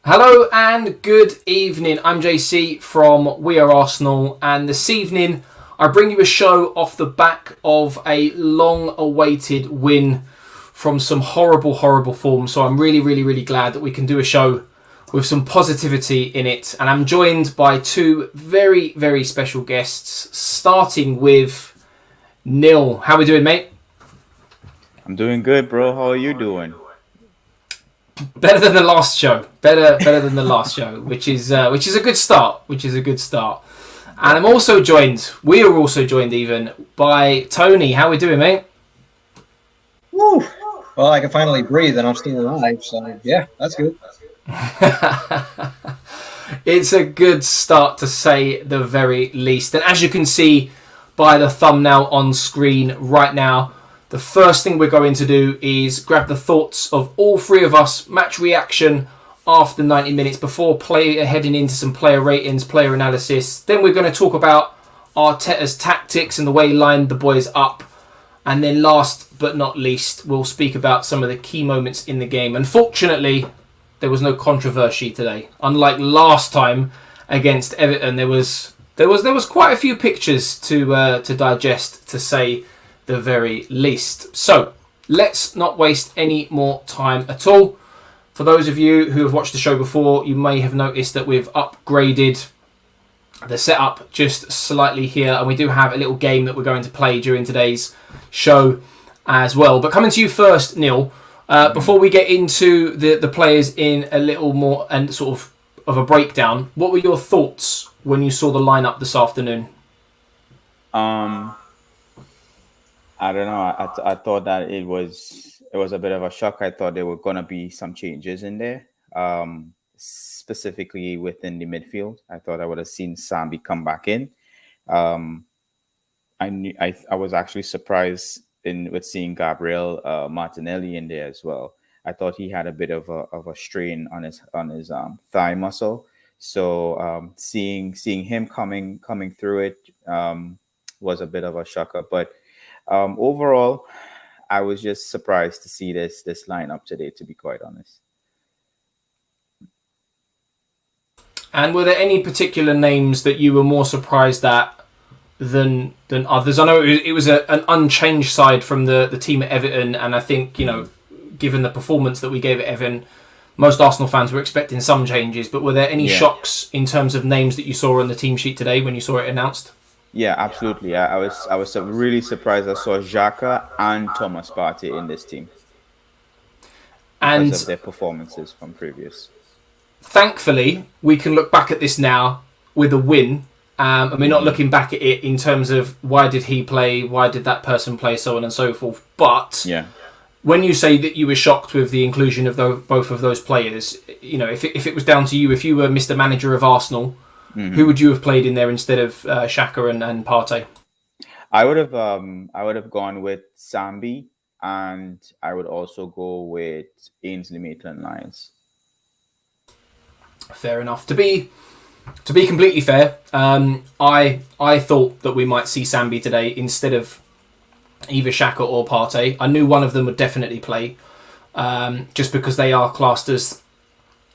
Hello and good evening. I'm JC from We Are Arsenal, and this evening I bring you a show off the back of a long-awaited win from some horrible form. So I'm really glad that we can do a show with some positivity in it. And I'm joined by two very special guests, starting with Neil. How are we doing, mate? I'm doing good, bro. How are you doing? Better than the last show. Better than the last show, which is a good start. And I'm also joined. We are also joined even by Tony. How are we doing, mate? Woo. Well, I can finally breathe, and I'm still alive. So yeah, that's good. It's a good start, to say the very least. And as you can see by the thumbnail on screen right now, the first thing we're going to do is grab the thoughts of all three of us, match reaction after 90 minutes, before heading into some player ratings, player analysis. Then we're going to talk about Arteta's tactics and the way he lined the boys up. And then last but not least, we'll speak about some of the key moments in the game. Unfortunately, there was no controversy today. Unlike last time against Everton, there was quite a few pictures to digest, to say the very least. So let's not waste any more time at all. For those of you who have watched the show before, you may have noticed that we've upgraded the setup just slightly here, and we do have a little game that we're going to play during today's show as well. But coming to you first, Neil, before we get into the players in a little more and sort of a breakdown, what were your thoughts when you saw the lineup this afternoon? I don't know. I thought that it was a bit of a shock. I thought there were gonna be some changes in there, specifically within the midfield. I thought I would have seen Sambi come back in. I was actually surprised with seeing Gabriel Martinelli in there as well. I thought he had a bit of a strain on his thigh muscle. So seeing him coming through it was a bit of a shocker. But overall, I was just surprised to see this lineup today, to be quite honest. And were there any particular names that you were more surprised at than others? I know it was an unchanged side from the team at Everton, and I think, given the performance that we gave at Everton, most Arsenal fans were expecting some changes. But were there any shocks in terms of names that you saw on the team sheet today when you saw it announced? Yeah, absolutely. I was really surprised. I saw Xhaka and Thomas Partey in this team because of their performances from previous. Thankfully, we can look back at this now with a win, and we're not looking back at it in terms of why did he play, why did that person play, so on and so forth. But when you say that you were shocked with the inclusion of both of those players, if it was down to you, if you were Mr. Manager of Arsenal, who would you have played in there instead of Xhaka and Partey? I would have gone with Sambi, and I would also go with Ainsley Maitland-Niles. Fair enough. To be completely fair, I thought that we might see Sambi today instead of either Xhaka or Partey. I knew one of them would definitely play, just because they are classed as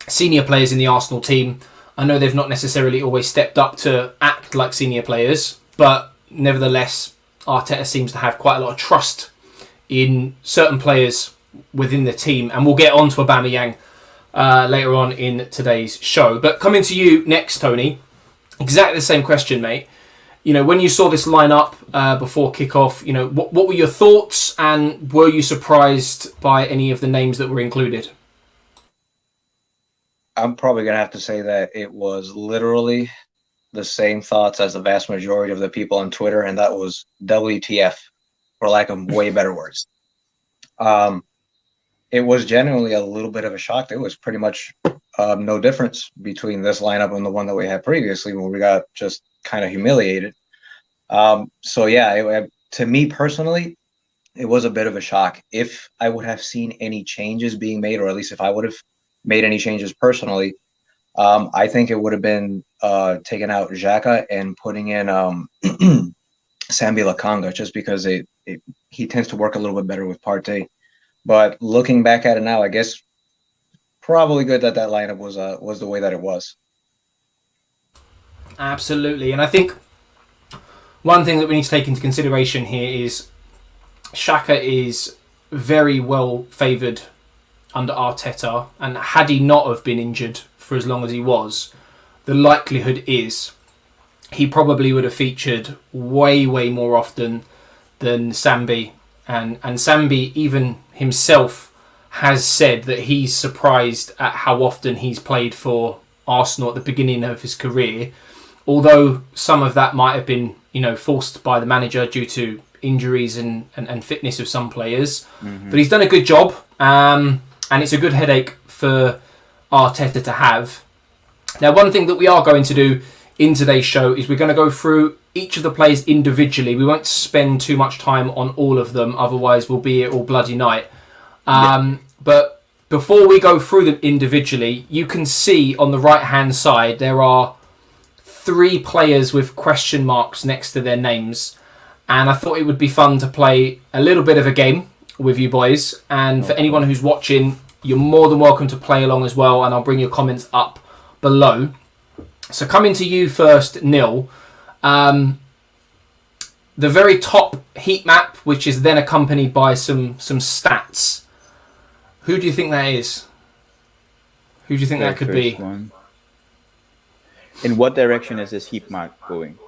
senior players in the Arsenal team. I know they've not necessarily always stepped up to act like senior players, but nevertheless, Arteta seems to have quite a lot of trust in certain players within the team, and we'll get on to Aubameyang later on in today's show. But coming to you next, Tony, exactly the same question, mate. When you saw this lineup before kickoff, what were your thoughts, and were you surprised by any of the names that were included? I'm probably going to have to say that it was literally the same thoughts as the vast majority of the people on Twitter, and that was WTF, for lack of way better words. It was genuinely a little bit of a shock. It was pretty much no difference between this lineup and the one that we had previously, where we got just kind of humiliated. To me personally, it was a bit of a shock. If I would have seen any changes being made, or at least if I would have made any changes personally, I think it would have been taking out Xhaka and putting in Sambi Lokonga, just because he tends to work a little bit better with Partey. But looking back at it now, I guess probably good that that lineup was the way that it was. Absolutely. And I think one thing that we need to take into consideration here is Xhaka is very well favoured under Arteta, and had he not have been injured for as long as he was, the likelihood is he probably would have featured way more often than Sambi. And Sambi even himself has said that he's surprised at how often he's played for Arsenal at the beginning of his career, although some of that might have been, forced by the manager due to injuries and fitness of some players. Mm-hmm. But he's done a good job, and it's a good headache for Arteta to have. Now, one thing that we are going to do in today's show is we're going to go through each of the players individually. We won't spend too much time on all of them, otherwise we'll be here all bloody night. But before we go through them individually, you can see on the right-hand side there are 3 players with question marks next to their names. And I thought it would be fun to play a little bit of a game with you boys. And for anyone who's watching, you're more than welcome to play along as well. And I'll bring your comments up below. So coming to you first, Neil. The very top heat map, which is then accompanied by some stats. Who do you think that is? Who do you think that could be? One. In what direction is this heat map going?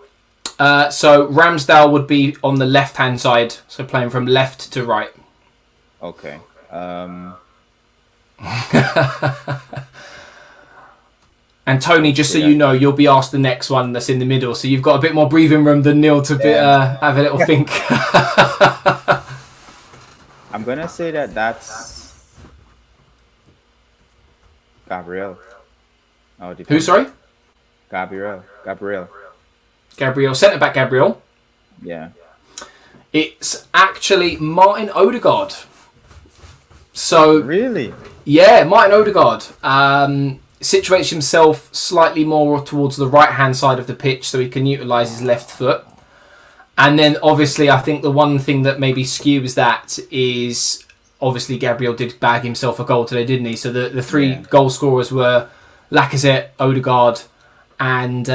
So Ramsdale would be on the left-hand side, so playing from left to right. Okay. And Tony, just so you know, you'll be asked the next one that's in the middle, so you've got a bit more breathing room than Neil to have a little think. I'm going to say that's Gabriel. Who, sorry? Gabriel. Centre-back Gabriel. Yeah. It's actually Martin Odegaard. So really? Yeah, Martin Odegaard situates himself slightly more towards the right-hand side of the pitch so he can utilise his left foot. And then, obviously, I think the one thing that maybe skews that is, obviously, Gabriel did bag himself a goal today, didn't he? So the 3 goal scorers were Lacazette, Odegaard, and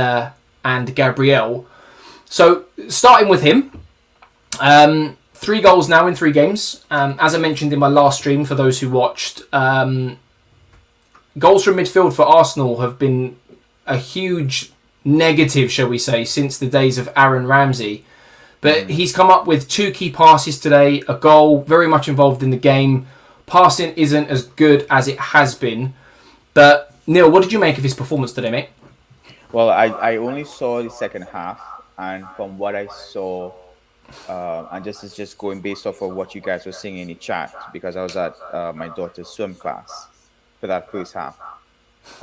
Gabriel. So, starting with him, 3 goals now in 3 games. As I mentioned in my last stream, for those who watched, goals from midfield for Arsenal have been a huge negative, shall we say, since the days of Aaron Ramsey. But he's come up with 2 key passes today, a goal, very much involved in the game. Passing isn't as good as it has been. But, Neil, what did you make of his performance today, mate? Well, I only saw the second half, and from what I saw, and this is just going based off of what you guys were saying in the chat, because I was at my daughter's swim class for that first half.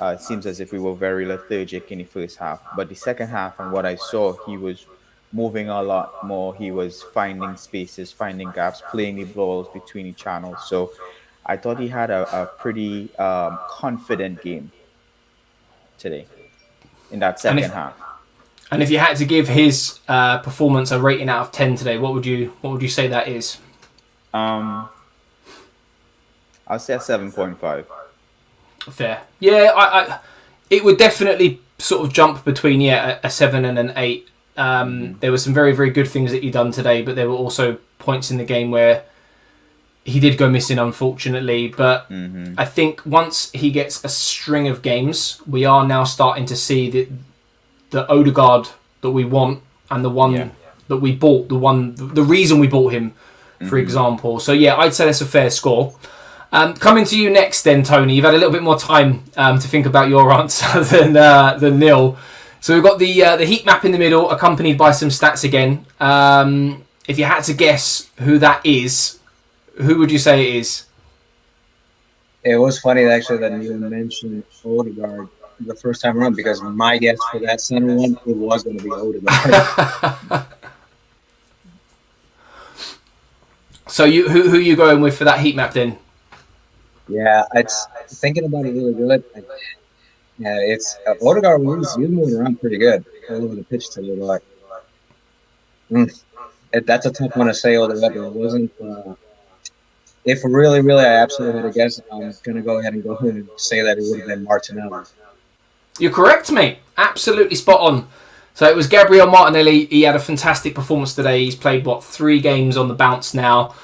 It seems as if we were very lethargic in the first half, but the second half, and what I saw, he was moving a lot more. He was finding spaces, finding gaps, playing the balls between the channels. So I thought he had a pretty confident game today in that second half. And if you had to give his performance a rating out of 10 today, what would you say that is? I'll say a 7.5. Fair. Yeah, it would definitely sort of jump between a 7 and an 8. There were some very, very good things that he done today, but there were also points in the game where he did go missing, unfortunately. But I think once he gets a string of games, we are now starting to see the Odegaard that we want and the one that we bought, the reason we bought him, for example. So yeah, I'd say that's a fair score. Coming to you next then, Tony. You've had a little bit more time to think about your answer than Neil. So we've got the heat map in the middle, accompanied by some stats again. If you had to guess who that is, who would you say it is? It was funny actually that you mentioned Odegaard the first time around, because my guess for that center one, it was going to be Odegaard. So who are you going with for that heat map then? Yeah, it's thinking about it really good. Yeah, it's Odegaard was moving around pretty good all over the pitch today. Like, that's a tough one to say. Odegaard, it wasn't. If really, really, I absolutely had to guess, I'm going to go ahead and go ahead and say that it would have been Martinelli. You're correct, mate. Absolutely spot on. So it was Gabriel Martinelli. He had a fantastic performance today. He's played, 3 games on the bounce now.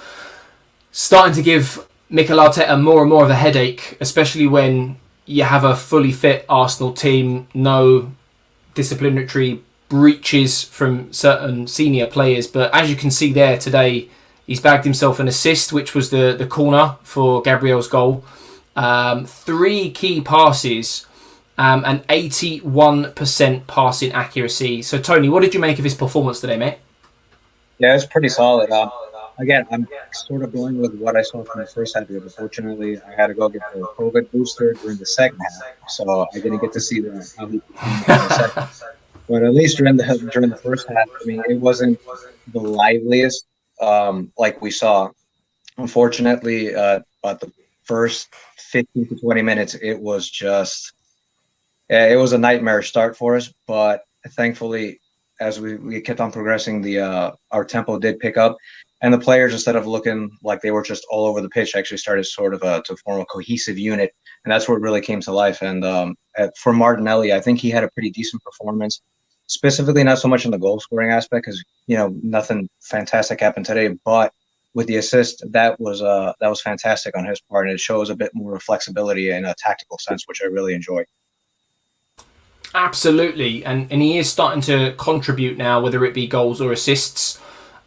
Starting to give Mikel Arteta more and more of a headache, especially when you have a fully fit Arsenal team, no disciplinary breaches from certain senior players. But as you can see there today, he's bagged himself an assist, which was the corner for Gabriel's goal. 3 key passes, and 81% passing accuracy. So, Tony, what did you make of his performance today, mate? Yeah, it's pretty solid. Again, I'm sort of going with what I saw from the first half. Unfortunately, I had to go get the COVID booster during the second half, so I didn't get to see how he performed in the second. But at least during the first half, I mean, it wasn't the liveliest like we saw. Unfortunately, about the first 15 to 20 minutes, it was a nightmare start for us. But thankfully, as we kept on progressing, our tempo did pick up. And the players, instead of looking like they were just all over the pitch, actually started sort of to form a cohesive unit. And that's where it really came to life. And for Martinelli, I think he had a pretty decent performance, specifically not so much in the goal scoring aspect because, nothing fantastic happened today. But with the assist, that was fantastic on his part. And it shows a bit more flexibility in a tactical sense, which I really enjoy. Absolutely. And he is starting to contribute now, whether it be goals or assists.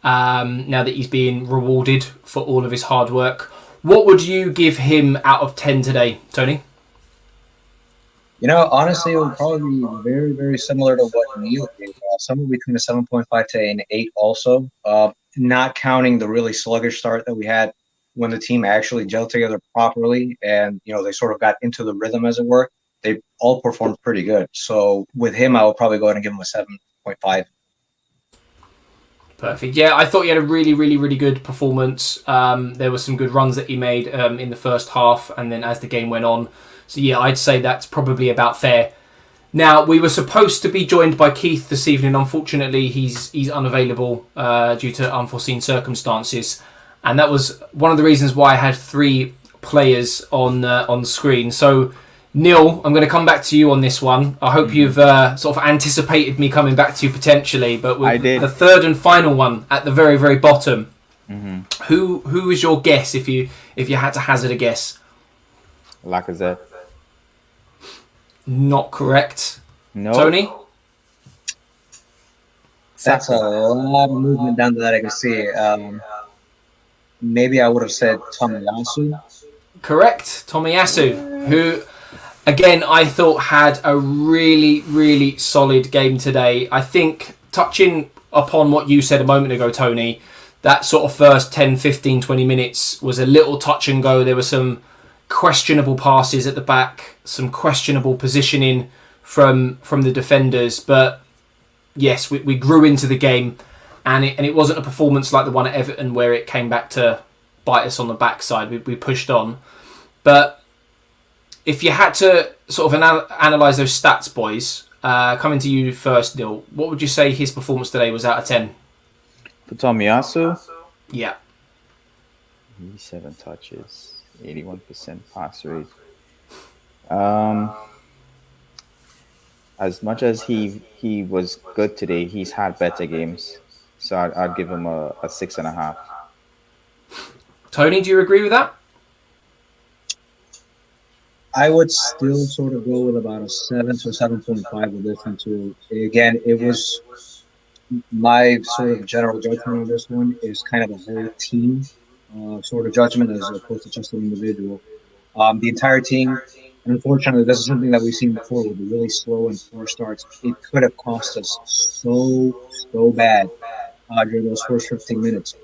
Now that he's being rewarded for all of his hard work. What would you give him out of 10 today, Tony? Honestly, it would probably be very, very similar to what Neil gave. Somewhere between a 7.5 to an 8 also. Not counting the really sluggish start that we had when the team actually gelled together properly and, they sort of got into the rhythm, as it were. They all performed pretty good. So with him, I will probably go ahead and give him a 7.5. Perfect. Yeah, I thought he had a really, really, really good performance. There were some good runs that he made in the first half and then as the game went on. So yeah, I'd say that's probably about fair. Now, we were supposed to be joined by Keith this evening. Unfortunately, he's unavailable due to unforeseen circumstances. And that was one of the reasons why I had 3 players on screen. So, Neil, I'm going to come back to you on this one. I hope you've sort of anticipated me coming back to you potentially, but with the third and final one at the very, very bottom, who is your guess if you had to hazard a guess? Lacazette. Not correct. No. Tony? That's a lot of movement down to that I can see. Maybe I would have said Tomiyasu. Correct. Tomiyasu, who... Again, I thought had a really, really solid game today. I think, touching upon what you said a moment ago, Tony, that sort of first 10, 15, 20 minutes was a little touch and go. There were some questionable passes at the back, some questionable positioning from the defenders. But yes, we grew into the game, and it wasn't a performance like the one at Everton where it came back to bite us on the backside. We pushed on. But if you had to sort of analyse those stats, boys, coming to you first, Neil, what would you say his performance today was out of 10? For Tomiyasu? Yeah. 87 touches, 81% pass rate. As much as he was good today, he's had better games. So I'd give him a 6.5. Tony, do you agree with that? I would still sort of go with about a 7 to 7.5 with this one too. Again, it was my sort of general judgment on this one is kind of a whole team sort of judgment as opposed to just an individual. The entire team, and unfortunately, this is something that we've seen before with the really slow and poor starts. It could have cost us so bad during those first 15 minutes.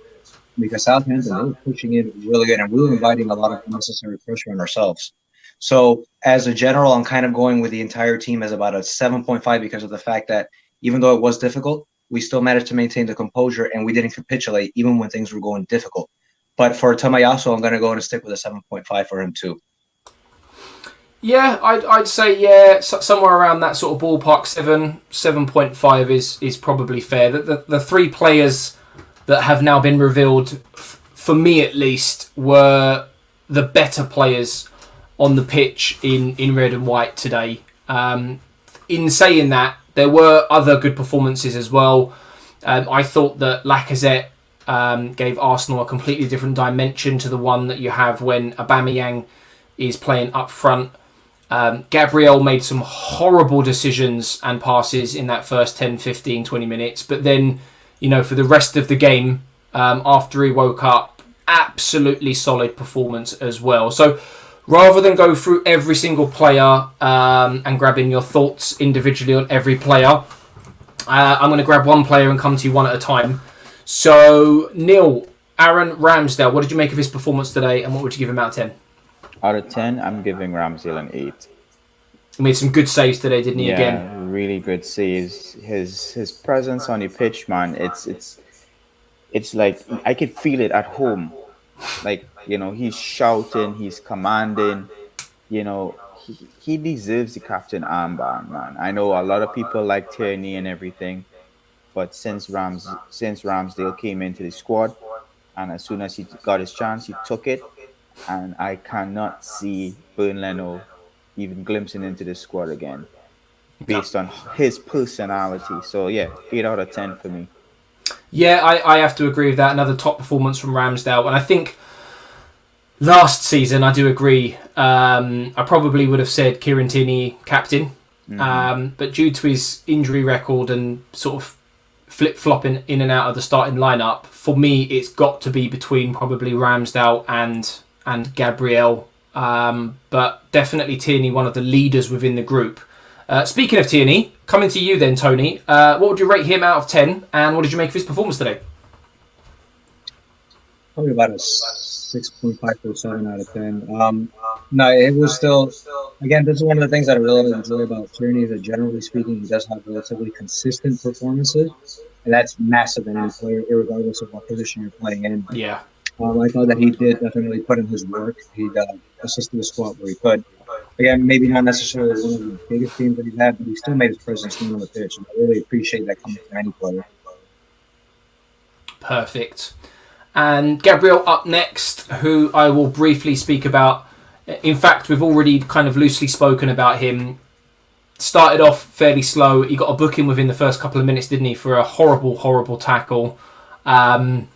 Because Southampton, they were pushing in really good, and we were inviting a lot of unnecessary pressure on ourselves. So as a general, I'm kind of going with the entire team as about a 7.5 because of the fact that even though it was difficult, we still managed to maintain the composure and we didn't capitulate even when things were going difficult. But for Tomiyasu, I'm going to go and stick with a 7.5 for him too. Yeah, I'd say somewhere around that sort of ballpark. 7.5 is probably fair. The 3 players that have now been revealed for me at least, were the better players on the pitch in red and white today. In saying that, there were other good performances as well. I thought that Lacazette gave Arsenal a completely different dimension to the one that you have when Aubameyang is playing up front. Gabriel made some horrible decisions and passes in that first 10, 15, 20 minutes. But then, for the rest of the game, after he woke up, absolutely solid performance as well. So rather than go through every single player and grabbing your thoughts individually on every player, I'm going to grab one player and come to you one at a time. So, Neil, Aaron Ramsdale, what did you make of his performance today and what would you give him out of 10? Out of 10, I'm giving Ramsdale an 8. He made some good saves today, didn't he, again? Yeah, really good saves. His presence on the pitch, man, it's like I could feel it at home. Like, he's shouting, he's commanding, he deserves the captain armband, man. I know a lot of people like Tierney and everything, but since Ramsdale came into the squad, and as soon as he got his chance, he took it, and I cannot see Burnley even glimpsing into the squad again, based on his personality. So yeah, 8 out of 10 for me. Yeah, I have to agree with that. Another top performance from Ramsdale. And I think last season, I do agree. I probably would have said Kieran Tierney captain. Mm-hmm. But due to his injury record and sort of flip-flopping in and out of the starting lineup, for me, it's got to be between probably Ramsdale and Gabriel. But definitely Tierney, one of the leaders within the group. Speaking of Tierney, coming to you then, Tony. What would you rate him out of 10, and what did you make of his performance today? Probably about a 6.5 to 7 out of 10. No, it was still, again, this is one of the things that I really enjoy about Tierney, is that generally speaking, he does have relatively consistent performances, and that's massive in any player, regardless of what position you're playing in. Yeah. I thought that he did definitely put in his work. He assisted the squad where he could. Again, maybe not necessarily one of the biggest teams that he's had, but he still made his presence known on the pitch, and I really appreciate that coming from any player. Perfect. And Gabriel up next, who I will briefly speak about. In fact, we've already kind of loosely spoken about him. Started off fairly slow. He got a booking within the first couple of minutes, didn't he, for a horrible, horrible tackle. And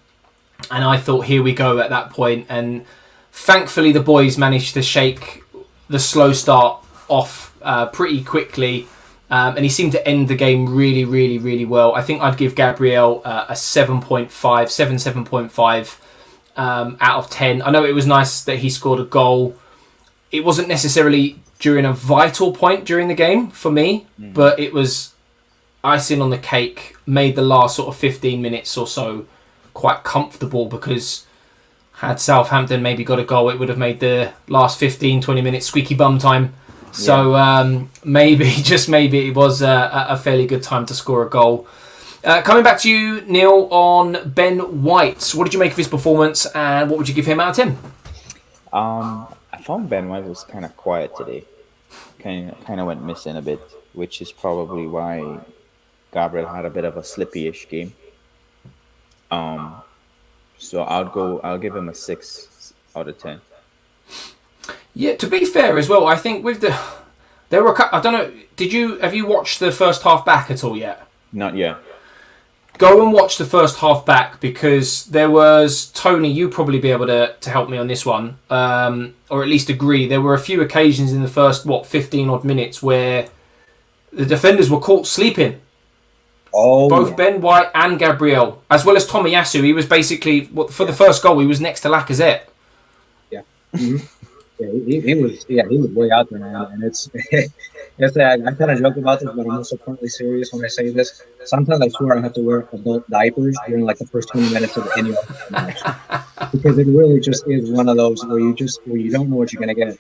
I thought, here we go at that point. And thankfully, the boys managed to shake the slow start off pretty quickly. And he seemed to end the game really, really, really well. I think I'd give Gabriel a 7.5 out of 10. I know it was nice that he scored a goal. It wasn't necessarily during a vital point during the game for me, but it was icing on the cake. Made the last sort of 15 minutes or so quite comfortable, because had Southampton maybe got a goal, it would have made the last 15, 20 minutes squeaky bum time. So maybe, just maybe, it was a fairly good time to score a goal. Coming back to you, Neil, on Ben White. What did you make of his performance, and what would you give him out of 10? I found Ben White was kind of quiet today. Kind of went missing a bit, which is probably why Gabriel had a bit of a slippy-ish game. So I'll give him a 6 out of 10. Yeah, to be fair as well, I think there were I don't know. Have you watched the first half back at all yet? Not yet. Go and watch the first half back, because there was, Tony, you probably be able to help me on this one, or at least agree. There were a few occasions in the first 15 odd minutes where the defenders were caught sleeping. Both Ben White and Gabriel, as well as Tomiyasu. He was basically, for the first goal, he was next to Lacazette. Yeah. Mm-hmm. He was way out there, man. And it's I kind of joke about this, but I'm also currently serious when I say this. Sometimes I swear I have to wear adult diapers during like the first 20 minutes of any match, because it really just is one of those where you don't know what you're gonna get,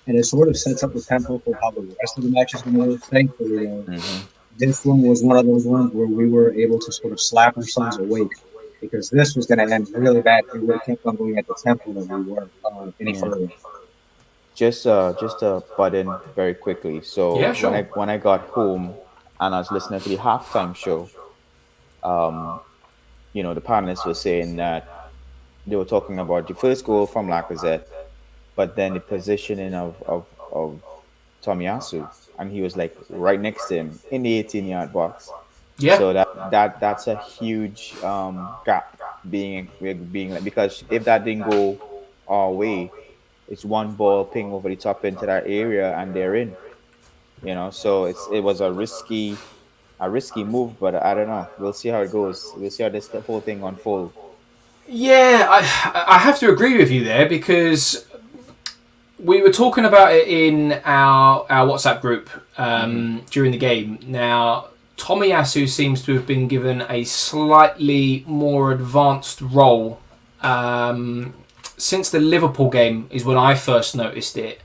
and it sort of sets up the tempo for how the rest of the match is gonna look. Thankfully, this one was one of those ones where we were able to sort of slap ourselves awake, because this was going to end really bad if we kept on going at the tempo that we were any further. Just to butt in very quickly. So yeah, sure. when I got home and I was listening to the halftime show, the panelists were saying that they were talking about the first goal from Lacazette, but then the positioning of Tomiyasu, and he was like right next to him in the 18-yard box. Yeah. So that's a huge gap being like, because if that didn't go our way, it's one ball ping over the top into that area and they're in. So it was a risky move, but I don't know. We'll see how it goes. We'll see how the whole thing unfold. Yeah, I have to agree with you there because we were talking about it in our WhatsApp group during the game. Now, Tomiyasu seems to have been given a slightly more advanced role since the Liverpool game is when I first noticed it.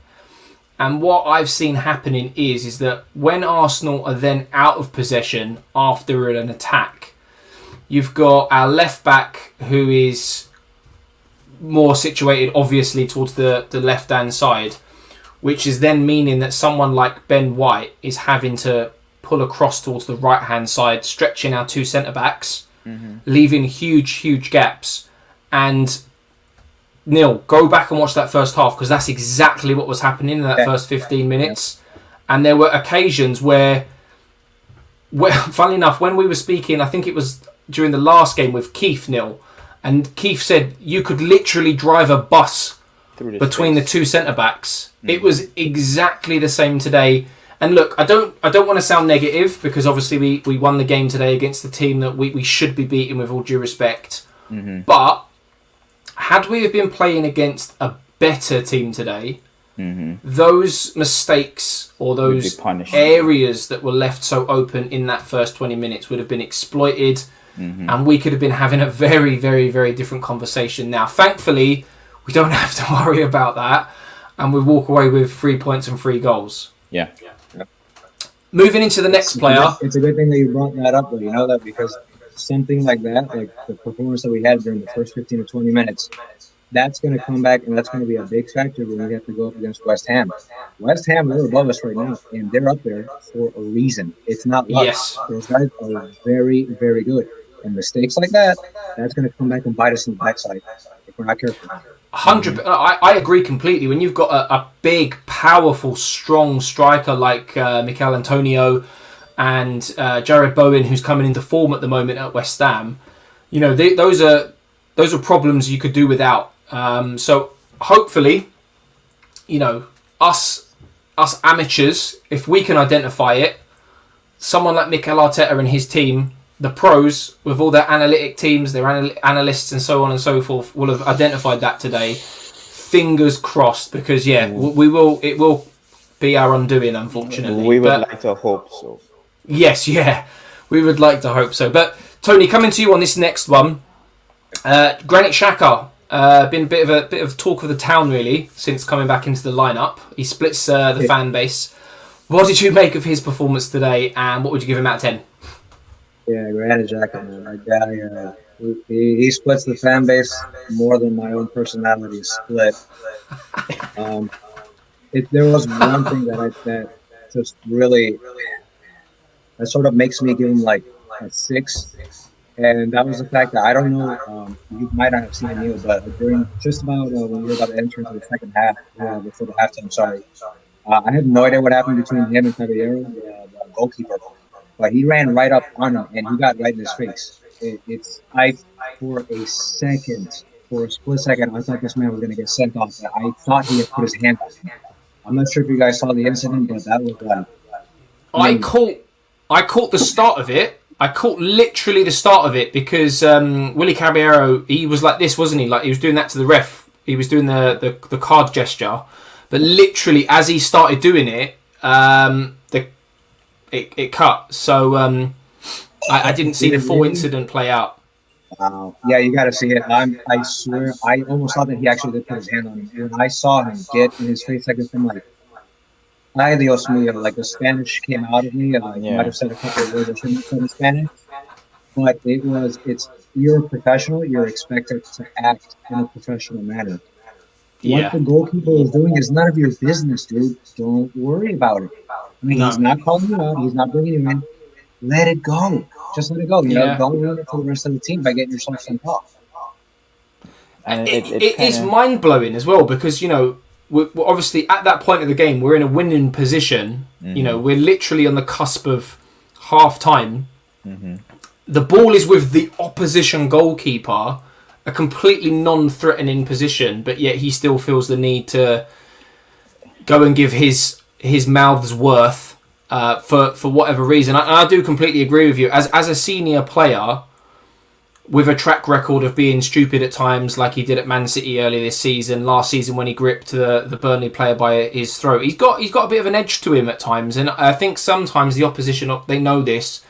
And what I've seen happening is that when Arsenal are then out of possession after an attack, you've got our left back who is more situated obviously towards the left-hand side, which is then meaning that someone like Ben White is having to pull across towards the right-hand side, stretching our two centre-backs, leaving huge gaps. And Neil, go back and watch that first half because that's exactly what was happening in that first 15 minutes. And there were occasions where, funnily enough, when we were speaking, I think it was during the last game with Keith, Neil, and Keith said you could literally drive a bus between the two centre-backs. It was exactly the same today. And look, I don't want to sound negative because obviously we won the game today against the team that we should be beating with all due respect. But had we have been playing against a better team today, those mistakes or those areas that were left so open in that first 20 minutes would have been exploited, and we could have been having a very, very, very different conversation. Now, thankfully, we don't have to worry about that, and we walk away with 3 points and 3 goals. Yeah. Moving into the next player. It's a good thing that you brought that up, though, that because something like that, like the performance that we had during the first 15 to 20 minutes, that's going to come back, and that's going to be a big factor when we have to go up against West Ham. West Ham, they're above us right now, and they're up there for a reason. It's not luck. Yes. Those guys are very, very good. And mistakes like that, that's going to come back and bite us in the backside if we're not careful. 100%. I agree completely. When you've got a big, powerful, strong striker like Mikel Antonio and Jared Bowen, who's coming into form at the moment at West Ham, those are problems you could do without. So hopefully, us amateurs, if we can identify it, someone like Mikel Arteta and his team, the pros with all their analytic teams, their analysts and so on and so forth, will have identified that today. Fingers crossed, because it will be our undoing, unfortunately. We would like to hope so. Yes, we would like to hope so. But Tony, coming to you on this next one, Granit Xhaka, been a bit of talk of the town really since coming back into the lineup. He splits the fan base. What did you make of his performance today, and what would you give him out of 10? Yeah, Granit Xhaka, man. That guy, he splits the fan base more than my own personality is split. There was one thing that just really that sort of makes me give him like a 6, and that was the fact that I don't know. You might not have seen it, Neil, but during just about when we were about to enter into the second half, before the halftime, sorry, I had no idea what happened between him and Caballero, the goalkeeper. But he ran right up on him, and he got right in his face. For a split second, I thought this man was going to get sent off. I thought he had put his hand on him. I'm not sure if you guys saw the incident, but that was I caught the start of it. I caught literally the start of it because Willy Caballero, he was like this, wasn't he? Like he was doing that to the ref. He was doing the card gesture. But literally, as he started doing it, it cut. So I didn't see the full incident play out. Wow. Yeah, you got to see it. I swear, I almost thought that he actually did put his hand on him. When I saw him get in his face, I'm like, ay, Dios mío, like the Spanish came out of me. I might have said a couple of words I shouldn't have said in Spanish. But you're a professional. You're expected to act in a professional manner. Yeah. What the goalkeeper is doing is none of your business, dude. Don't worry about it. I mean, he's not calling you out. He's not bringing you in. Let it go. Just let it go. Don't ruin it for the rest of the team by getting yourself sent off. And It is mind-blowing as well because, we're obviously at that point of the game, we're in a winning position. Mm-hmm. We're literally on the cusp of half-time. Mm-hmm. The ball is with the opposition goalkeeper, a completely non-threatening position, but yet he still feels the need to go and give his mouth's worth for whatever reason. I do completely agree with you. As a senior player with a track record of being stupid at times, like he did at Man City earlier this season, last season when he gripped the Burnley player by his throat, he's got a bit of an edge to him at times, and I think sometimes the opposition, they know this,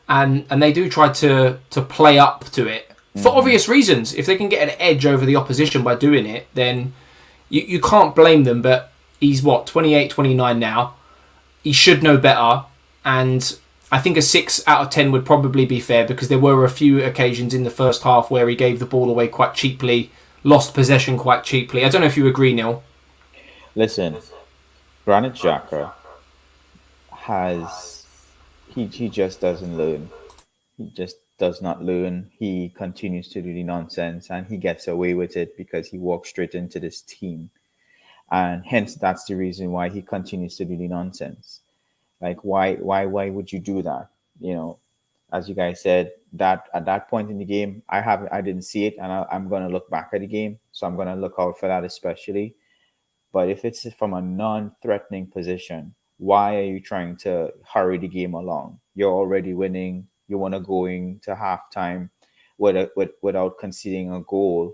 and they do try to play up to it for obvious reasons. If they can get an edge over the opposition by doing it, then you can't blame them. But he's 28, 29 now. He should know better, and I think a 6 out of 10 would probably be fair because there were a few occasions in the first half where he gave the ball away quite cheaply, lost possession quite cheaply. I don't know if you agree, Neil. Listen, Granit Xhaka he just doesn't learn. He just does not learn. He continues to do the nonsense and he gets away with it because he walks straight into this team. And hence that's the reason why he continues to do the nonsense. Like why would you do that? As you guys said, that at that point in the game, I didn't see it, and I'm gonna look back at the game, so I'm gonna look out for that especially. But if it's from a non-threatening position, why are you trying to hurry the game along? You're already winning. You want to go into halftime without conceding a goal.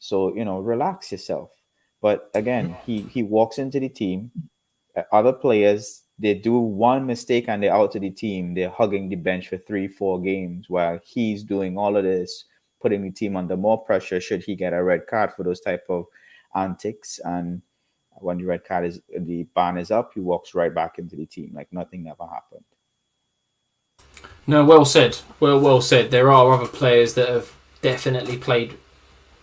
So relax yourself. But again, he walks into the team. Other players, they do one mistake and they're out of the team. They're hugging the bench for 3-4 games while he's doing all of this, putting the team under more pressure should he get a red card for those type of antics. And when the ban is up, he walks right back into the team like nothing ever happened. No, well said. Well said. There are other players that have definitely played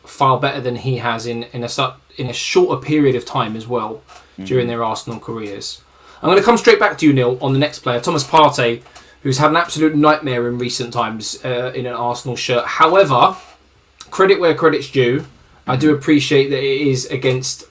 far better than he has in a shorter period of time as well during their Arsenal careers. I'm going to come straight back to you, Neil, on the next player, Thomas Partey, who's had an absolute nightmare in recent times in an Arsenal shirt. However, credit where credit's due. I do appreciate that it is against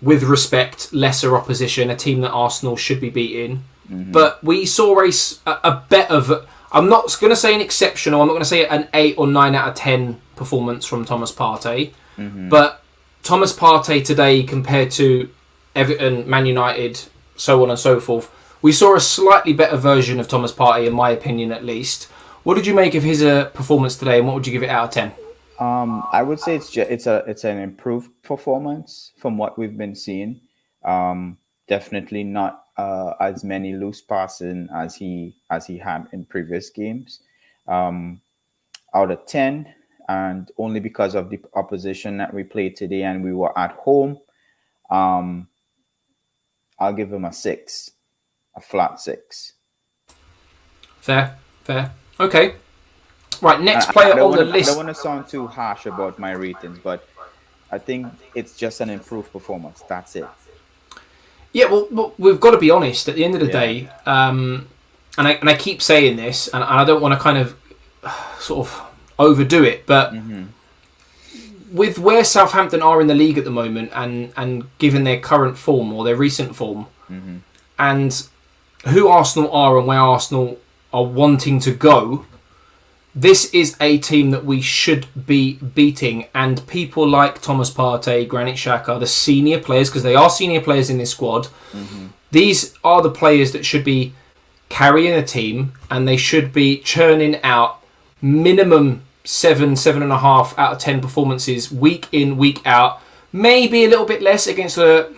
with respect, lesser opposition, a team that Arsenal should be beating. But we saw a bet of, I'm not going to say an exceptional, I'm not going to say an 8 or 9 out of 10 performance from Thomas Partey. But Thomas Partey today compared to Everton, Man United, so on and so forth, we saw a slightly better version of Thomas Partey, in my opinion at least. What did you make of his performance today, and what would you give it out of 10? I would say it's an improved performance from what we've been seeing. Definitely not as many loose passing as he had in previous games. Out of 10, and only because of the opposition that we played today and we were at home, I'll give him a 6, a flat 6. Fair. Okay. Right, next player on the list. I don't want to sound too harsh about my ratings, but I think it's just an improved performance. That's it. Yeah, well, we've got to be honest. At the end of the day, and I keep saying this, and I don't want to kind of sort of overdo it, but with where Southampton are in the league at the moment, and given their current form or their recent form, and who Arsenal are and where Arsenal are wanting to go, this is a team that we should be beating. And people like Thomas Partey, Granit Xhaka, the senior players, because they are senior players in this squad, these are the players that should be carrying a team, and they should be churning out minimum 7.5 out of 10 performances week in, week out. Maybe a little bit less against the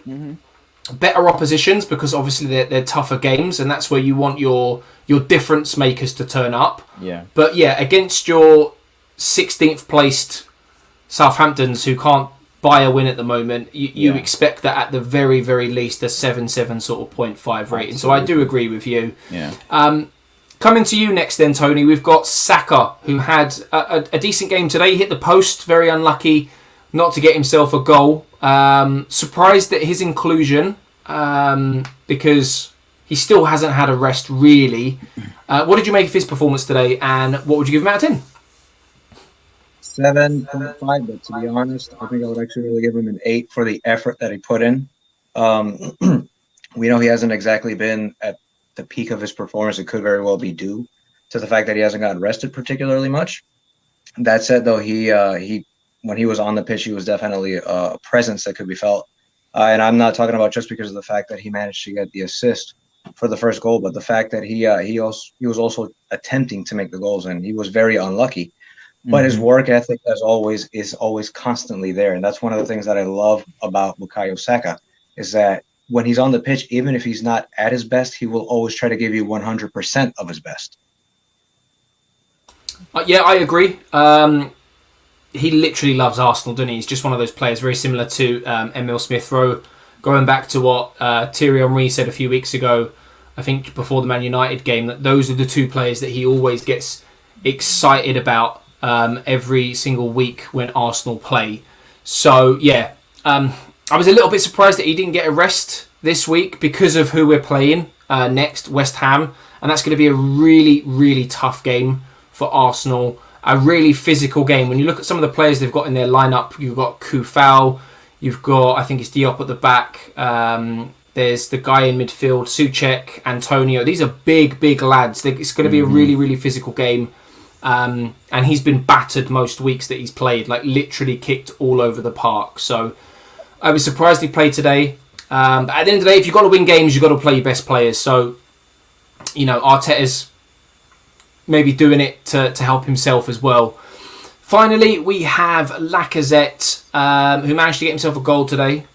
better oppositions, because obviously they're tougher games, and that's where you want your difference makers to turn up. Yeah. But yeah, against your 16th placed Southamptons, who can't buy a win at the moment, you expect that at the very, very least a 7 sort of 0.5 rating. So I do agree with you. Yeah. Coming to you next then, Tony, we've got Saka, who had a decent game today. He hit the post, very unlucky not to get himself a goal. Surprised at his inclusion, because he still hasn't had a rest, really. What did you make of his performance today, and what would you give him out of 10? 7.5, but to be honest, I think I would actually really give him an 8 for the effort that he put in. We know he hasn't exactly been at the peak of his performance. It could very well be due to the fact that he hasn't gotten rested particularly much. That said, though, he when he was on the pitch, he was definitely a presence that could be felt. And I'm not talking about just because of the fact that he managed to get the assist for the first goal, but the fact that he was also attempting to make the goals, and he was very unlucky. But his work ethic, as always, is always constantly there, and that's one of the things that I love about Bukayo Saka is that when he's on the pitch, even if he's not at his best, he will always try to give you 100% of his best. Yeah, I agree. He literally loves Arsenal, doesn't he? He's just one of those players, very similar to Emile Smith-Rowe. Going back to what Thierry Henry said a few weeks ago, I think before the Man United game, that those are the two players that he always gets excited about every single week when Arsenal play. So, yeah, I was a little bit surprised that he didn't get a rest this week because of who we're playing next, West Ham. And that's going to be a really, really tough game for Arsenal. A really physical game. When you look at some of the players they've got in their lineup, you've got Kufal, you've got, I think it's Diop at the back, there's the guy in midfield, Soucek, Antonio. These are big, big lads. It's going to be a really, really physical game. And he's been battered most weeks that he's played, like literally kicked all over the park. So I was surprised he played today. But at the end of the day, if you've got to win games, you've got to play your best players. So, you know, Arteta's maybe doing it to help himself as well. Finally, we have Lacazette, who managed to get himself a goal today.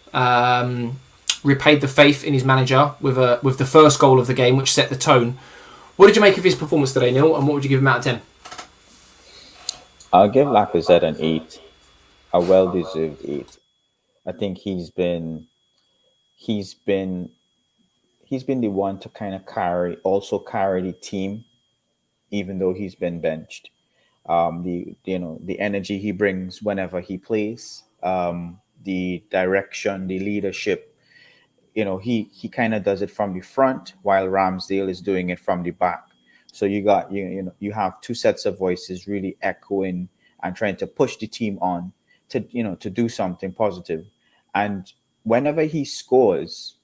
Repaid the faith in his manager with the first goal of the game, which set the tone. What did you make of his performance today, Neil? And what would you give him out of 10? I'll give Lacazette an 8, a well-deserved 8. I think he's been the one to kind of carry the team, even though he's been benched. The energy he brings whenever he plays, the direction, the leadership. He kind of does it from the front while Ramsdale is doing it from the back. So you have two sets of voices really echoing and trying to push the team on to do something positive. And whenever he scores,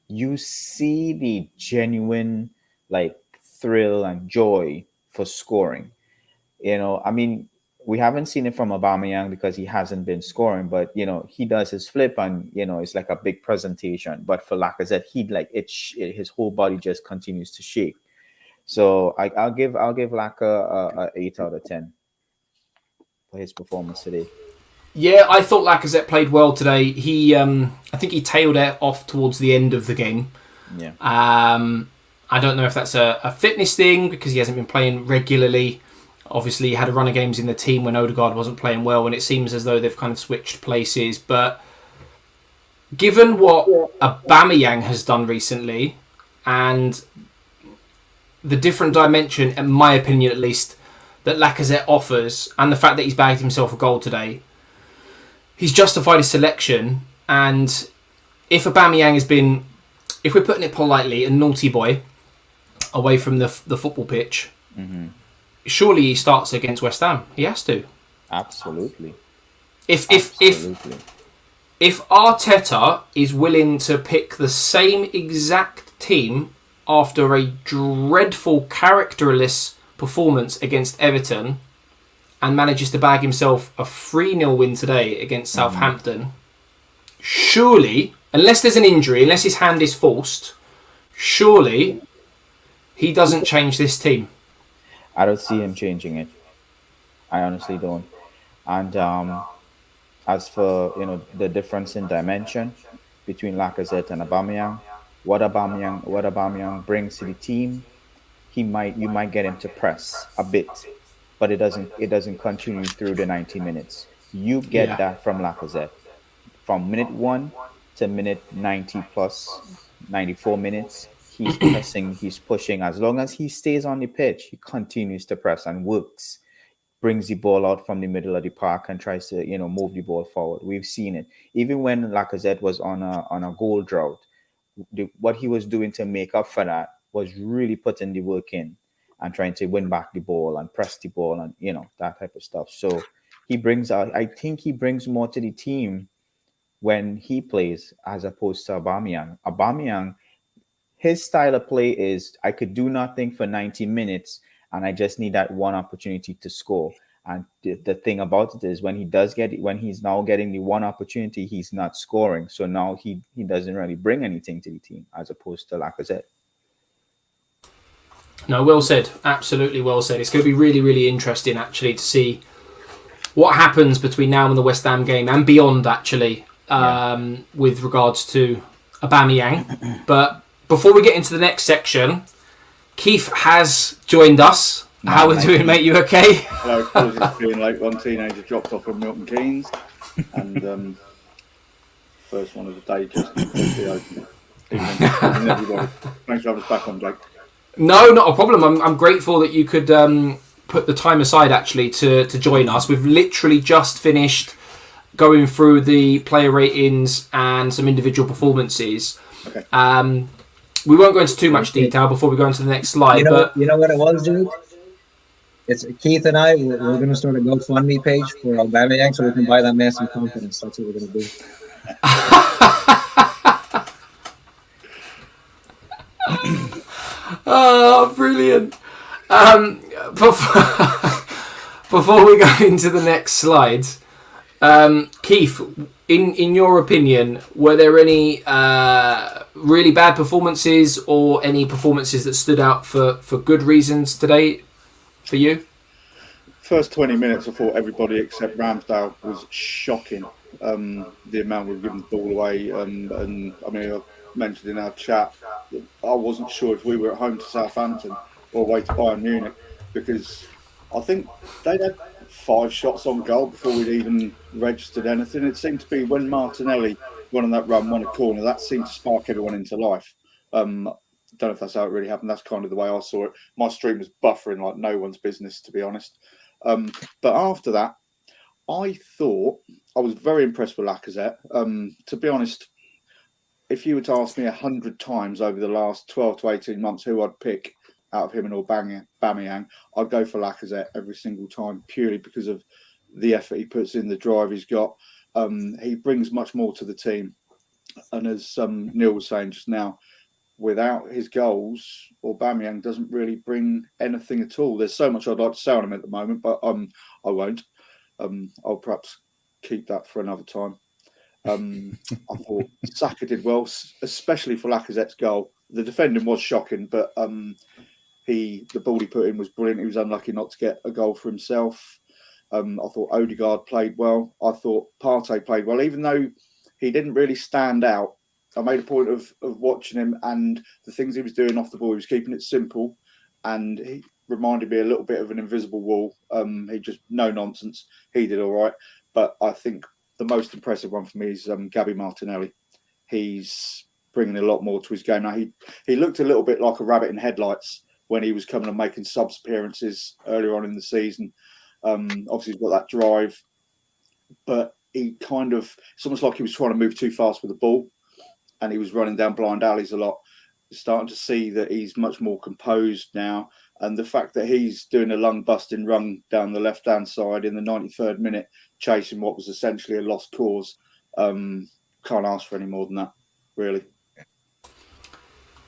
you see the genuine like thrill and joy for scoring. I mean, we haven't seen it from Aubameyang because he hasn't been scoring, but he does his flip and it's like a big presentation. But for Lacazette, his whole body just continues to shake. So I'll give Lacazette a 8 out of 10 for his performance today. Yeah, I thought Lacazette played well today. I think he tailed it off towards the end of the game. Yeah. I don't know if that's a fitness thing because he hasn't been playing regularly. Obviously, he had a run of games in the team when Odegaard wasn't playing well, and it seems as though they've kind of switched places. But given what Aubameyang has done recently, and the different dimension, in my opinion at least, that Lacazette offers, and the fact that he's bagged himself a goal today, he's justified his selection. And if Aubameyang has been, if we're putting it politely, a naughty boy away from the football pitch, surely he starts against West Ham. He has to. Absolutely. If Arteta is willing to pick the same exact team after a dreadful, characterless performance against Everton and manages to bag himself a 3-0 win today against Southampton, surely, unless there's an injury, unless his hand is forced, surely he doesn't change this team. I don't see him changing it. I honestly don't. And as for the difference in dimension between Lacazette and Aubameyang, what Aubameyang brings to the team, you might get him to press a bit, but it doesn't continue through the 90 minutes. You get that from Lacazette from minute 1 to minute 90 plus 94 minutes. He's pressing, he's pushing. As long as he stays on the pitch, he continues to press and works, brings the ball out from the middle of the park and tries to move the ball forward. We've seen it even when Lacazette was on a goal drought. What he was doing to make up for that was really putting the work in and trying to win back the ball and press the ball and that type of stuff. So he brings out. I think he brings more to the team when he plays as opposed to Aubameyang. Aubameyang, his style of play is I could do nothing for 90 minutes and I just need that one opportunity to score. And the thing about it is when he's now getting the one opportunity, he's not scoring. So now he doesn't really bring anything to the team as opposed to Lacazette. No, well said. Absolutely well said. It's going to be really, really interesting actually to see what happens between now and the West Ham game and beyond actually with regards to Aubameyang. But before we get into the next section, Keith has joined us. How are we doing, mate? You okay? Hello, apologies being late. One teenager dropped off from Milton Keynes, and first one of the day just completely open. Everybody. Thanks for having us back on, Jake. No, not a problem. I'm grateful that you could put the time aside actually to join us. We've literally just finished going through the player ratings and some individual performances. Okay. We won't go into too much detail before we go into the next slide. You know what it was, dude? It's Keith and I. We're going to start a GoFundMe page for Aubameyang so we can buy that man some confidence. That's what we're going to do. Oh, brilliant! Before we go into the next slides, Keith, in your opinion, were there any really bad performances or any performances that stood out for good reasons today for you? First 20 minutes, I thought everybody except Ramsdale was shocking. The amount we've given the ball away, and I mean, I mentioned in our chat that I wasn't sure if we were at home to Southampton or away to Bayern Munich, because I think they'd had 5 shots on goal before we'd even registered anything. It seemed to be when Martinelli won on that run, won a corner, that seemed to spark everyone into life. Don't know if that's how it really happened. That's kind of the way I saw it. My stream was buffering like no one's business, to be honest. But after that, I thought I was very impressed with Lacazette. To be honest, if you were to ask me 100 times over the last 12 to 18 months who I'd pick out of him and Aubameyang, I'd go for Lacazette every single time, purely because of the effort he puts in, the drive he's got. He brings much more to the team. And as Neil was saying just now, without his goals, Aubameyang doesn't really bring anything at all. There's so much I'd like to say on him at the moment, but I won't. I'll perhaps keep that for another time. I thought Saka did well, especially for Lacazette's goal. The defending was shocking, but the ball he put in was brilliant. He was unlucky not to get a goal for himself. I thought Odegaard played well. I thought Partey played well, even though he didn't really stand out. I made a point of watching him and the things he was doing off the ball. He was keeping it simple, and he reminded me a little bit of an invisible wall. He just no nonsense. He did all right, but I think the most impressive one for me is Gabby Martinelli. He's bringing a lot more to his game now. He looked a little bit like a rabbit in headlights when he was coming and making subs appearances earlier on in the season. Obviously, he's got that drive, but it's almost like he was trying to move too fast with the ball, and he was running down blind alleys a lot. You're starting to see that he's much more composed now, and the fact that he's doing a lung-busting run down the left-hand side in the 93rd minute, chasing what was essentially a lost cause, can't ask for any more than that, really.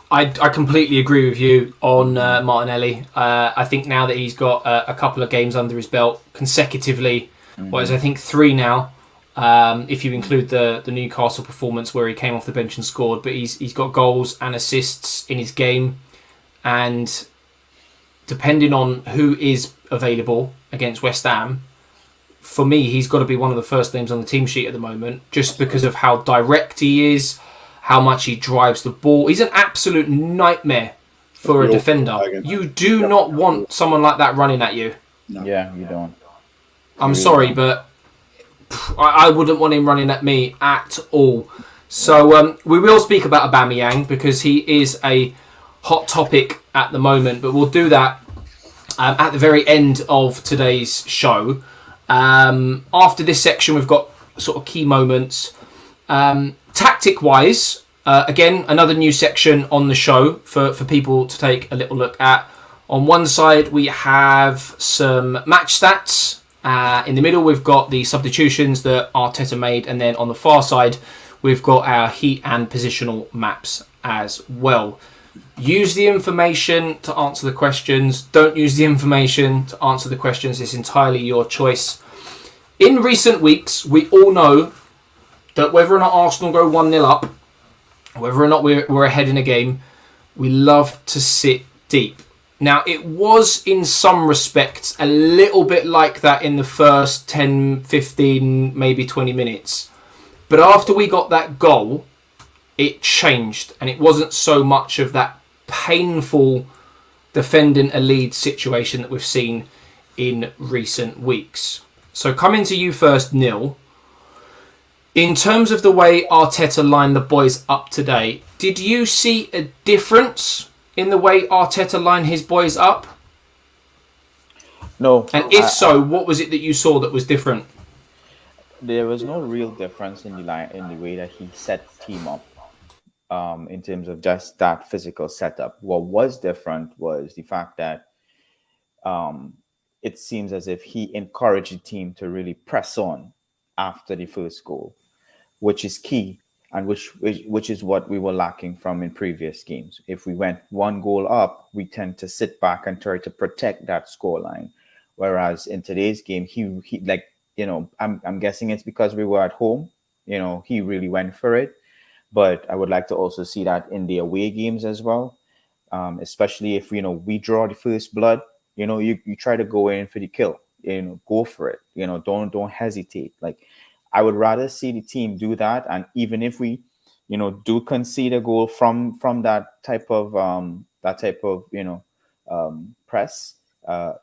I completely agree with you on Martinelli. I think now that he's got a couple of games under his belt consecutively, I think 3 now, if you include the Newcastle performance where he came off the bench and scored, but he's got goals and assists in his game, and depending on who is available against West Ham, for me, he's got to be one of the first names on the team sheet at the moment, just because of how direct he is, how much he drives the ball. He's an absolute nightmare for a defender. You do not want someone like that running at you. No. Yeah, you don't. I'm sorry, but I wouldn't want him running at me at all. So we will speak about Aubameyang because he is a hot topic at the moment, but we'll do that at the very end of today's show. After this section, we've got sort of key moments. Tactic-wise, again, another new section on the show for people to take a little look at. On one side, we have some match stats In the middle, we've got the substitutions that Arteta made, and then on the far side, we've got our heat and positional maps as well. Use the information to answer the questions. Don't use the information to answer the questions. It's entirely your choice. In recent weeks, we all know that whether or not Arsenal go 1-0 up, whether or not we're ahead in a game, we love to sit deep. Now, it was in some respects a little bit like that in the first 10, 15, maybe 20 minutes. But after we got that goal, it changed. And it wasn't so much of that painful defending a lead situation that we've seen in recent weeks. So coming to you first, Neil. In terms of the way Arteta lined the boys up today, did you see a difference in the way Arteta lined his boys up? No. And if so, what was it that you saw that was different? There was no real difference in the way that he set the team up. In terms of just that physical setup. What was different was the fact that it seems as if he encouraged the team to really press on after the first goal, which is key and which is what we were lacking from in previous games. If we went one goal up, we tend to sit back and try to protect that scoreline. Whereas in today's game, he like, you know, I'm guessing it's because we were at home, you know, he really went for it. But I would like to also see that in the away games as well, especially if, you know, we draw the first blood, you know, you try to go in for the kill, you know, go for it, you know, don't hesitate. Like, I would rather see the team do that. And even if we, you know, do concede a goal from that type of you know, press,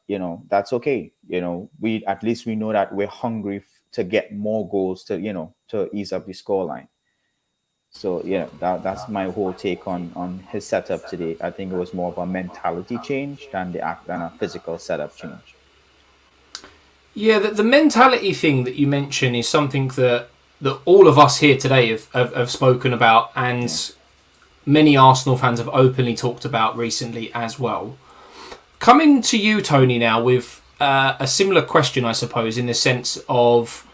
you know, that's okay. You know, at least we know that we're hungry to get more goals to, you know, to ease up the scoreline. So yeah, that's my whole take on his setup today. I think it was more of a mentality change than a physical setup change. Yeah, the mentality thing that you mention is something that all of us here today have spoken about, and many Arsenal fans have openly talked about recently as well. Coming to you, Tony, now with a similar question, I suppose, in the sense of,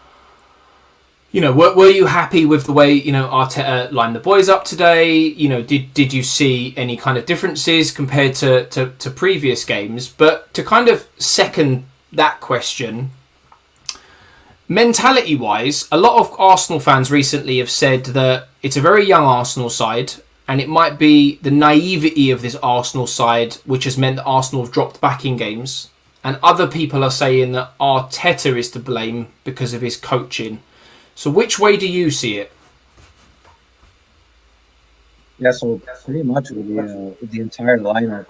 you know, were you happy with the way, you know, Arteta lined the boys up today? You know, did you see any kind of differences compared to previous games? But to kind of second that question, mentality-wise, a lot of Arsenal fans recently have said that it's a very young Arsenal side, and it might be the naivety of this Arsenal side which has meant that Arsenal have dropped back in games. And other people are saying that Arteta is to blame because of his coaching. So which way do you see it? Yeah, so pretty much with the entire lineup,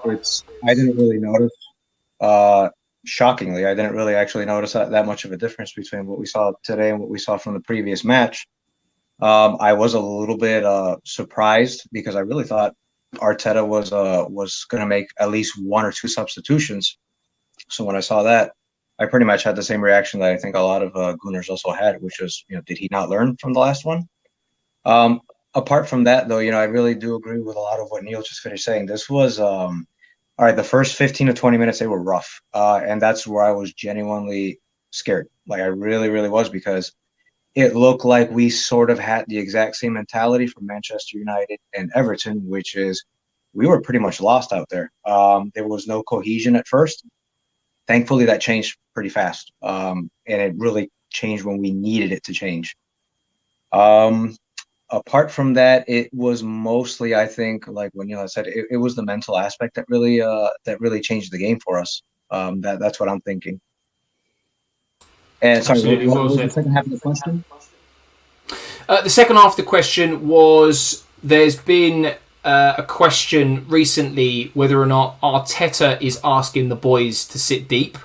I didn't really notice. Shockingly, I didn't really actually notice that much of a difference between what we saw today and what we saw from the previous match. I was a little bit surprised because I really thought Arteta was going to make at least one or two substitutions. So when I saw that, I pretty much had the same reaction that I think a lot of Gooners also had, which was, you know, did he not learn from the last one? Apart from that, though, you know, I really do agree with a lot of what Neil just finished saying. This was, all right, the first 15 to 20 minutes, they were rough. And that's where I was genuinely scared. Like, I really, really was, because it looked like we sort of had the exact same mentality from Manchester United and Everton, which is we were pretty much lost out there. There was no cohesion at first. Thankfully, that changed pretty fast, and it really changed when we needed it to change. Apart from that, it was mostly, I think, like when Neil said, it was the mental aspect that really changed the game for us. That's what I'm thinking. And sorry, what was the second half of the question? The second half of the question was, there's been a question recently whether or not Arteta is asking the boys to sit deep,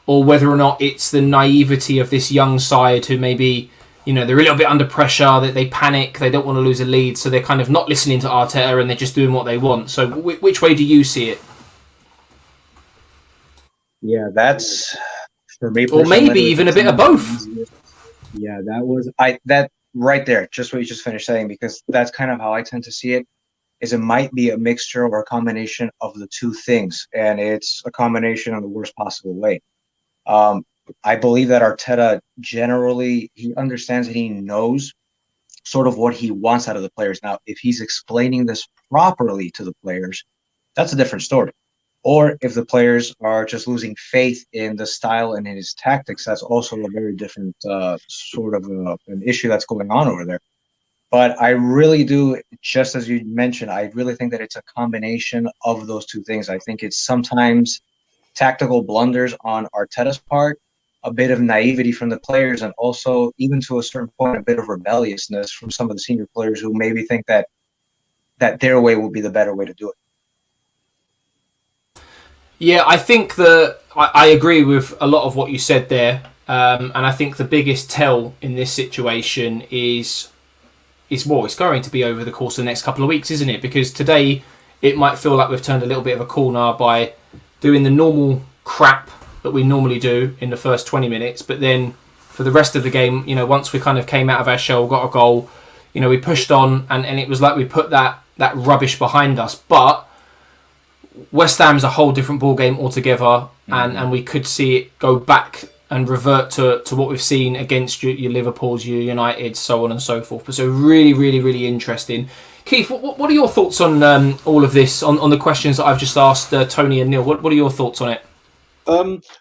or whether or not it's the naivety of this young side who maybe, you know, they're a little bit under pressure, that they panic, they don't want to lose a lead, so they're kind of not listening to Arteta and they're just doing what they want. So which way do you see it? Yeah, that's, for me, or maybe even a bit of both. Yeah, that right there, just what you just finished saying, because that's kind of how I tend to see it. Is it might be a mixture or a combination of the two things, and it's a combination in the worst possible way. I believe that Arteta generally, he understands and he knows sort of what he wants out of the players. Now, if he's explaining this properly to the players, that's a different story. Or if the players are just losing faith in the style and in his tactics, that's also a very different sort of an issue that's going on over there. But I really do, just as you mentioned, I really think that it's a combination of those two things. I think it's sometimes tactical blunders on Arteta's part, a bit of naivety from the players, and also, even to a certain point, a bit of rebelliousness from some of the senior players who maybe think that their way will be the better way to do it. Yeah, I think I agree with a lot of what you said there, and I think the biggest tell in this situation is it's going to be over the course of the next couple of weeks, isn't it? Because today it might feel like we've turned a little bit of a corner by doing the normal crap that we normally do in the first 20 minutes, but then for the rest of the game, once we kind of came out of our shell, got a goal, we pushed on, and it was like we put that rubbish behind us. But West Ham's a whole different ball game altogether, and we could see it go back and revert to what we've seen against your Liverpools, your United, so on and so forth. But so really, really, really interesting. Keith, what are your thoughts on all of this, on the questions that I've just asked Tony and Neil? What are your thoughts on it?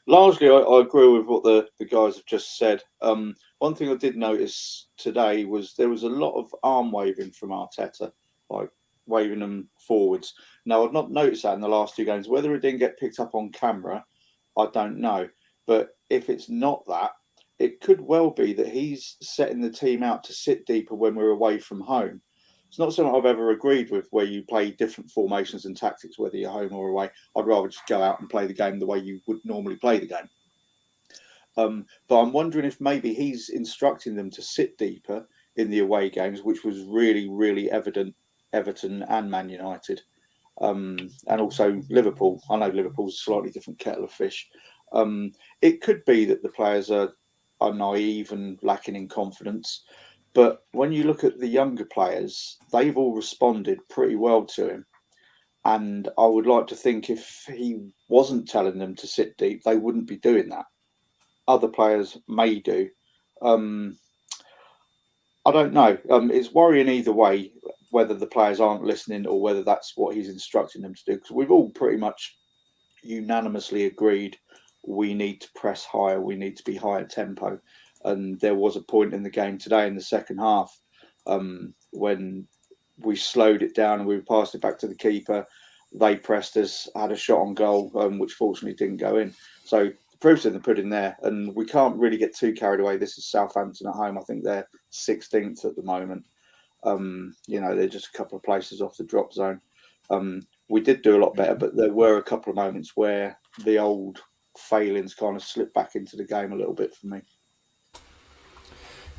Largely, I agree with what the guys have just said. One thing I did notice today was there was a lot of arm waving from Arteta, like waving them forwards. Now, I've not noticed that in the last two games. Whether it didn't get picked up on camera, I don't know. But if it's not that, it could well be that he's setting the team out to sit deeper when we're away from home. It's not something I've ever agreed with, where you play different formations and tactics, whether you're home or away. I'd rather just go out and play the game the way you would normally play the game. But I'm wondering if maybe he's instructing them to sit deeper in the away games, which was really, really evident Everton and Man United. And also Liverpool. I know Liverpool's a slightly different kettle of fish. It could be that the players are naive and lacking in confidence. But when you look at the younger players, they've all responded pretty well to him. And I would like to think if he wasn't telling them to sit deep, they wouldn't be doing that. Other players may do. I don't know. It's worrying either way, whether the players aren't listening or whether that's what he's instructing them to do. Because we've all pretty much unanimously agreed we need to press higher, we need to be higher tempo. And there was a point in the game today in the second half when we slowed it down and we passed it back to the keeper. They pressed us, had a shot on goal, which fortunately didn't go in. So the proof's in the pudding there, and we can't really get too carried away. This is Southampton at home. I think they're 16th at the moment. They're just a couple of places off the drop zone. We did do a lot better, but there were a couple of moments where the old failings kind of slipped back into the game a little bit for me.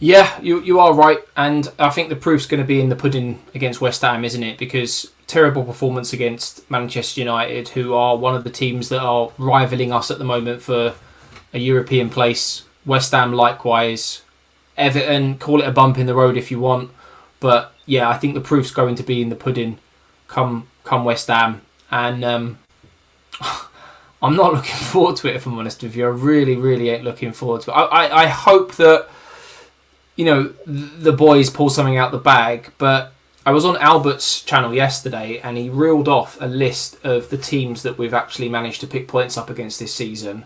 Yeah, you are right, and I think the proof's going to be in the pudding against West Ham, isn't it? Because terrible performance against Manchester United, who are one of the teams that are rivaling us at the moment for a European place. West Ham likewise. Everton, call it a bump in the road if you want, but yeah, I think the proof's going to be in the pudding come West Ham, and I'm not looking forward to it, if I'm honest with you. I really, really ain't looking forward to it. I hope that the boys pull something out the bag, but I was on Albert's channel yesterday and he reeled off a list of the teams that we've actually managed to pick points up against this season.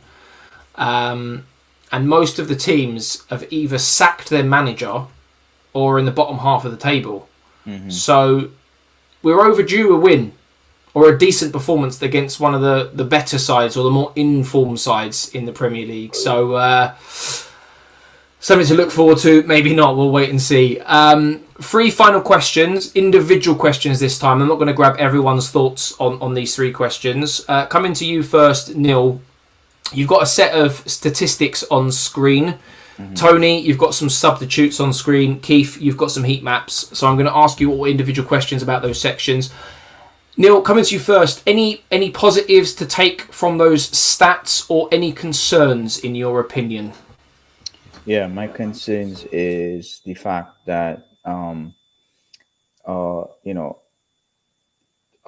And most of the teams have either sacked their manager or in the bottom half of the table. Mm-hmm. So we're overdue a win or a decent performance against one of the better sides or the more informed sides in the Premier League. So something to look forward to, maybe not, we'll wait and see. 3 final questions, individual questions this time. I'm not going to grab everyone's thoughts on these 3 questions. Coming to you first, Neil. You've got a set of statistics on screen. Mm-hmm. Tony, you've got some substitutes on screen. Keith, you've got some heat maps. So I'm going to ask you all individual questions about those sections. Neil, coming to you first. Any positives to take from those stats or any concerns in your opinion? Yeah, my concerns is the fact that our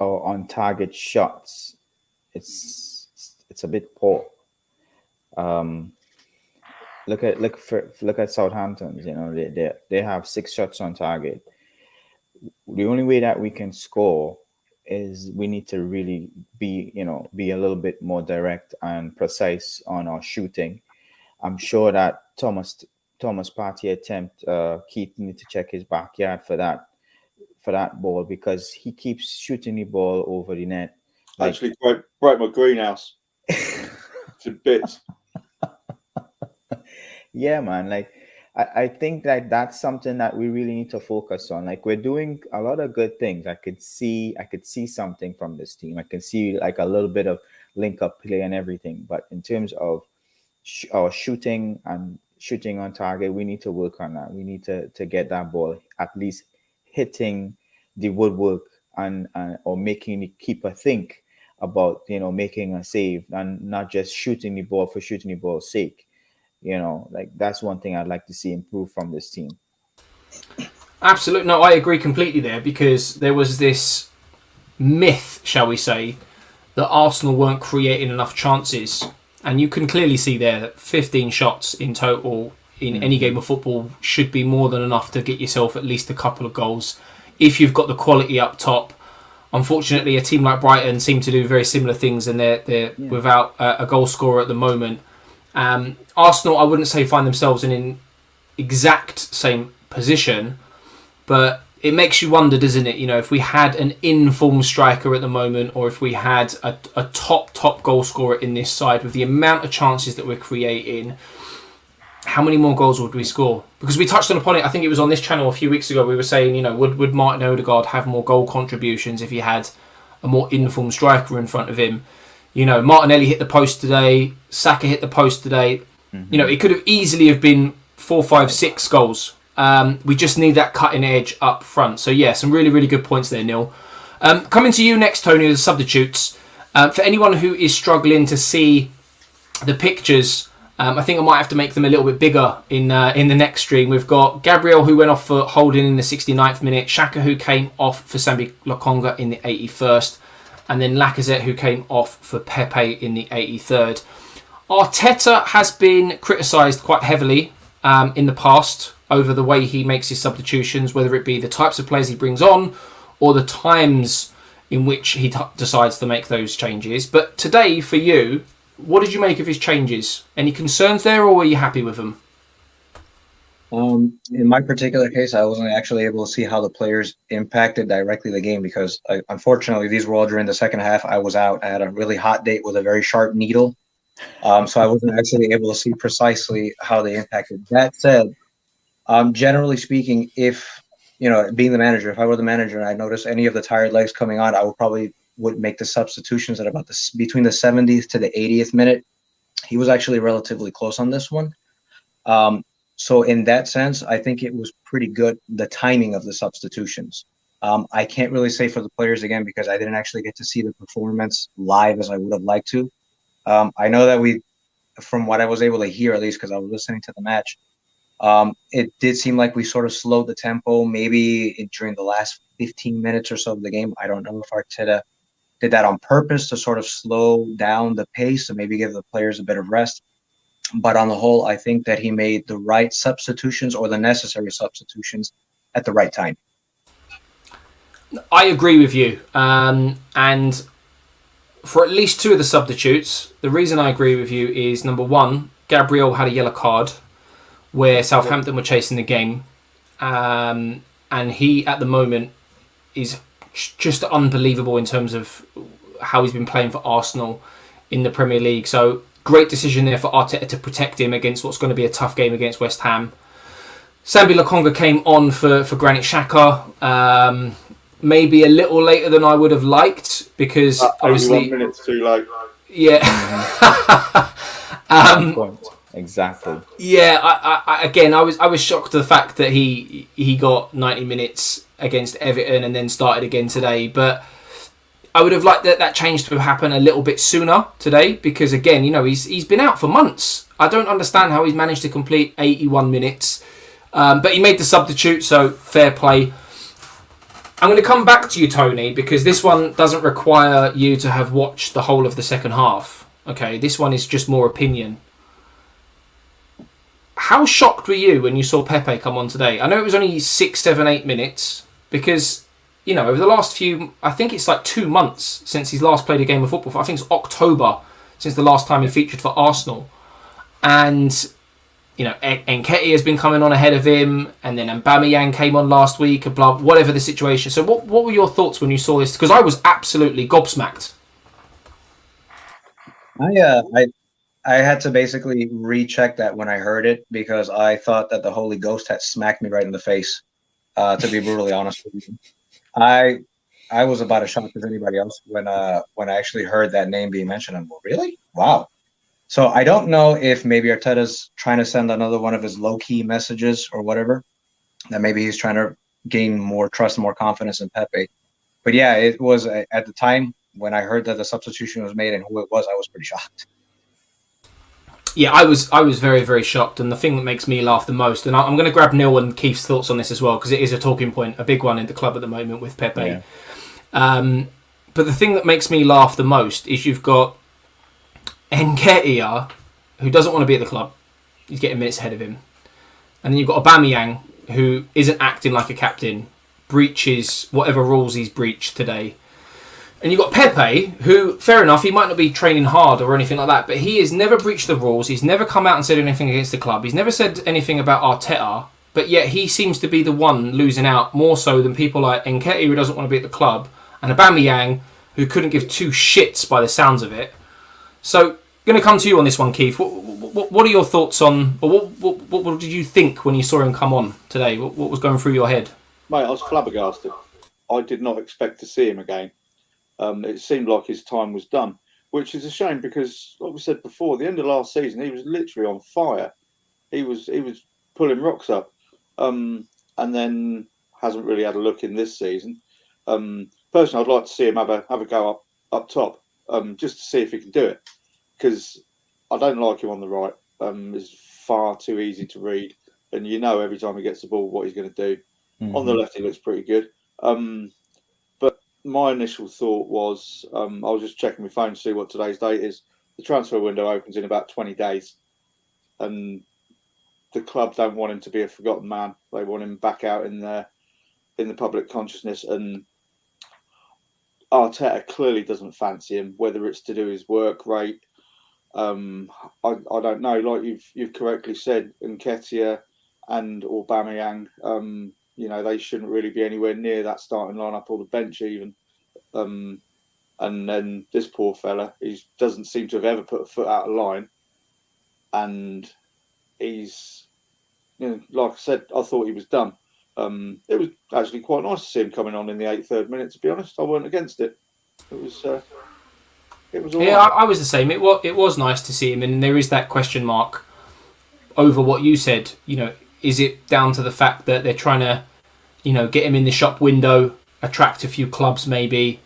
on target shots, it's a bit poor. look at Southampton. You know, they have 6 shots on target. The only way that we can score is we need to really be a little bit more direct and precise on our shooting. I'm sure that Thomas Partey attempt, Keith need to check his backyard for that ball, because he keeps shooting the ball over the net. Actually, broke my greenhouse to bits. Yeah, man. Like, I think that that's something that we really need to focus on. Like, we're doing a lot of good things. I could see something from this team. I can see like a little bit of link up play and everything. But in terms of our shooting on target, we need to work on that. We need to get that ball at least hitting the woodwork and or making the keeper think about making a save and not just shooting the ball for shooting the ball's sake. Like, that's one thing I'd like to see improve from this team. Absolutely. No, I agree completely there, because there was this myth, shall we say, that Arsenal weren't creating enough chances. And you can clearly see there that 15 shots in total in any game of football should be more than enough to get yourself at least a couple of goals if you've got the quality up top. Unfortunately, a team like Brighton seem to do very similar things, and they're without a goal scorer at the moment. Arsenal, I wouldn't say find themselves in an exact same position, but it makes you wonder, doesn't it? If we had an in-form striker at the moment, or if we had a top goal scorer in this side, with the amount of chances that we're creating, how many more goals would we score? Because we touched upon it, I think it was on this channel a few weeks ago, we were saying, would Martin Odegaard have more goal contributions if he had a more in-form striker in front of him? Martinelli hit the post today, Saka hit the post today. It could have easily have been 4, 5, 6 goals. We just need that cutting edge up front. So yeah, some really, really good points there, Neil. Coming to you next, Tony, with the substitutes. For anyone who is struggling to see the pictures, I think I might have to make them a little bit bigger in the next stream. We've got Gabriel, who went off for Holding in the 69th minute, Xhaka, who came off for Sambi Lokonga in the 81st, and then Lacazette, who came off for Pepe in the 83rd. Arteta has been criticised quite heavily in the past over the way he makes his substitutions, whether it be the types of players he brings on or the times in which he decides to make those changes. But today, for you, what did you make of his changes? Any concerns there, or were you happy with them? In my particular case, I wasn't actually able to see how the players impacted directly the game, because unfortunately these were all during the second half. I was out. I had a really hot date with a very sharp needle. So I wasn't actually able to see precisely how they impacted. That said, generally speaking, if, being the manager, if I were the manager and I noticed any of the tired legs coming on, I would make the substitutions at about between the 70th to the 80th minute. He was actually relatively close on this one. So in that sense, I think it was pretty good, the timing of the substitutions. I can't really say for the players again, because I didn't actually get to see the performance live as I would have liked to. I know that from what I was able to hear, at least because I was listening to the match, it did seem like we sort of slowed the tempo maybe during the last 15 minutes or so of the game. I don't know if Arteta did that on purpose to sort of slow down the pace and maybe give the players a bit of rest. But on the whole, I think that he made the right substitutions, or the necessary substitutions, at the right time. I agree with you. And for at least 2 of the substitutes, the reason I agree with you is, number 1, Gabriel had a yellow card where Southampton were chasing the game. And he, at the moment, is just unbelievable in terms of how he's been playing for Arsenal in the Premier League. So great decision there for Arteta to protect him against what's going to be a tough game against West Ham. Sambi Lokonga came on for Granit Xhaka. Maybe a little later than I would have liked, because obviously 1 minute too late. Yeah. Exactly. Yeah. I was shocked at the fact that he got 90 minutes against Everton and then started again today. But I would have liked that change to happen a little bit sooner today, because again, he's been out for months. I don't understand how he's managed to complete 81 minutes. But he made the substitute, so fair play. I'm going to come back to you, Tony, because this one doesn't require you to have watched the whole of the second half. Okay, this one is just more opinion. how shocked were you when you saw Pepe come on today? I know it was only 6, 7, 8 minutes because, you know, over the last few, I think it's like 2 months since he's last played a game of football. I think it's October since the last time he featured for Arsenal. And, you know, Nketiah has been coming on ahead of him, and then Aubameyang came on last week, and blah, whatever the situation. So what were your thoughts when you saw this? Because I was absolutely gobsmacked. I had to basically recheck that when I heard it because I thought that the Holy Ghost had smacked me right in the face. To be brutally honest with you, I was about as shocked as anybody else when I actually heard that name being mentioned. I'm like, really? Wow. So I don't know if maybe Arteta's trying to send another one of his low-key messages or whatever. That maybe he's trying to gain more trust, more confidence in Pepe. But yeah, it was at the time when I heard that the substitution was made and who it was, I was pretty shocked. Yeah, I was very, very shocked. And the thing that makes me laugh the most, and I'm going to grab Neil and Keith's thoughts on this as well, because it is a talking point, a big one in the club at the moment with Pepe. Yeah. But the thing that makes me laugh the most is you've got Nketiah, who doesn't want to be at the club. He's getting minutes ahead of him. And then you've got Aubameyang, who isn't acting like a captain, breaches whatever rules he's breached today. And you've got Pepe, who, fair enough, he might not be training hard or anything like that, but he has never breached the rules. He's never come out and said anything against the club. He's never said anything about Arteta, but yet he seems to be the one losing out more so than people like Nketiah, who doesn't want to be at the club, and Aubameyang, who couldn't give two shits by the sounds of it. So, going to come to you on this one, Keith. What are your thoughts on, or what did you think when you saw him come on today? What was going through your head? Mate, I was flabbergasted. I did not expect to see him again. It seemed like his time was done, which is a shame because, like we said before, the end of last season, he was literally on fire. He was pulling rocks up, and then hasn't really had a look in this season. Personally, I'd like to see him have a go up top, just to see if he can do it, because I don't like him on the right. It's far too easy to read, and you know every time he gets the ball what he's going to do. Mm-hmm. On the left, he looks pretty good. But my initial thought was, I was just checking my phone to see what today's date is. The transfer window opens in about 20 days, and the club don't want him to be a forgotten man. They want him back out in the public consciousness, and Arteta clearly doesn't fancy him, whether it's to do his work rate. I don't know. Like you've correctly said, Nketiah and Aubameyang, they shouldn't really be anywhere near that starting lineup or the bench even. And then this poor fella, he doesn't seem to have ever put a foot out of line. And he's, like I said, I thought he was done. It was actually quite nice to see him coming on in the 83rd minute, to be honest. I weren't against it. It was all yeah, right. I was the same. It was nice to see him, and there is that question mark over what you said. Is it down to the fact that they're trying to, get him in the shop window, attract a few clubs maybe,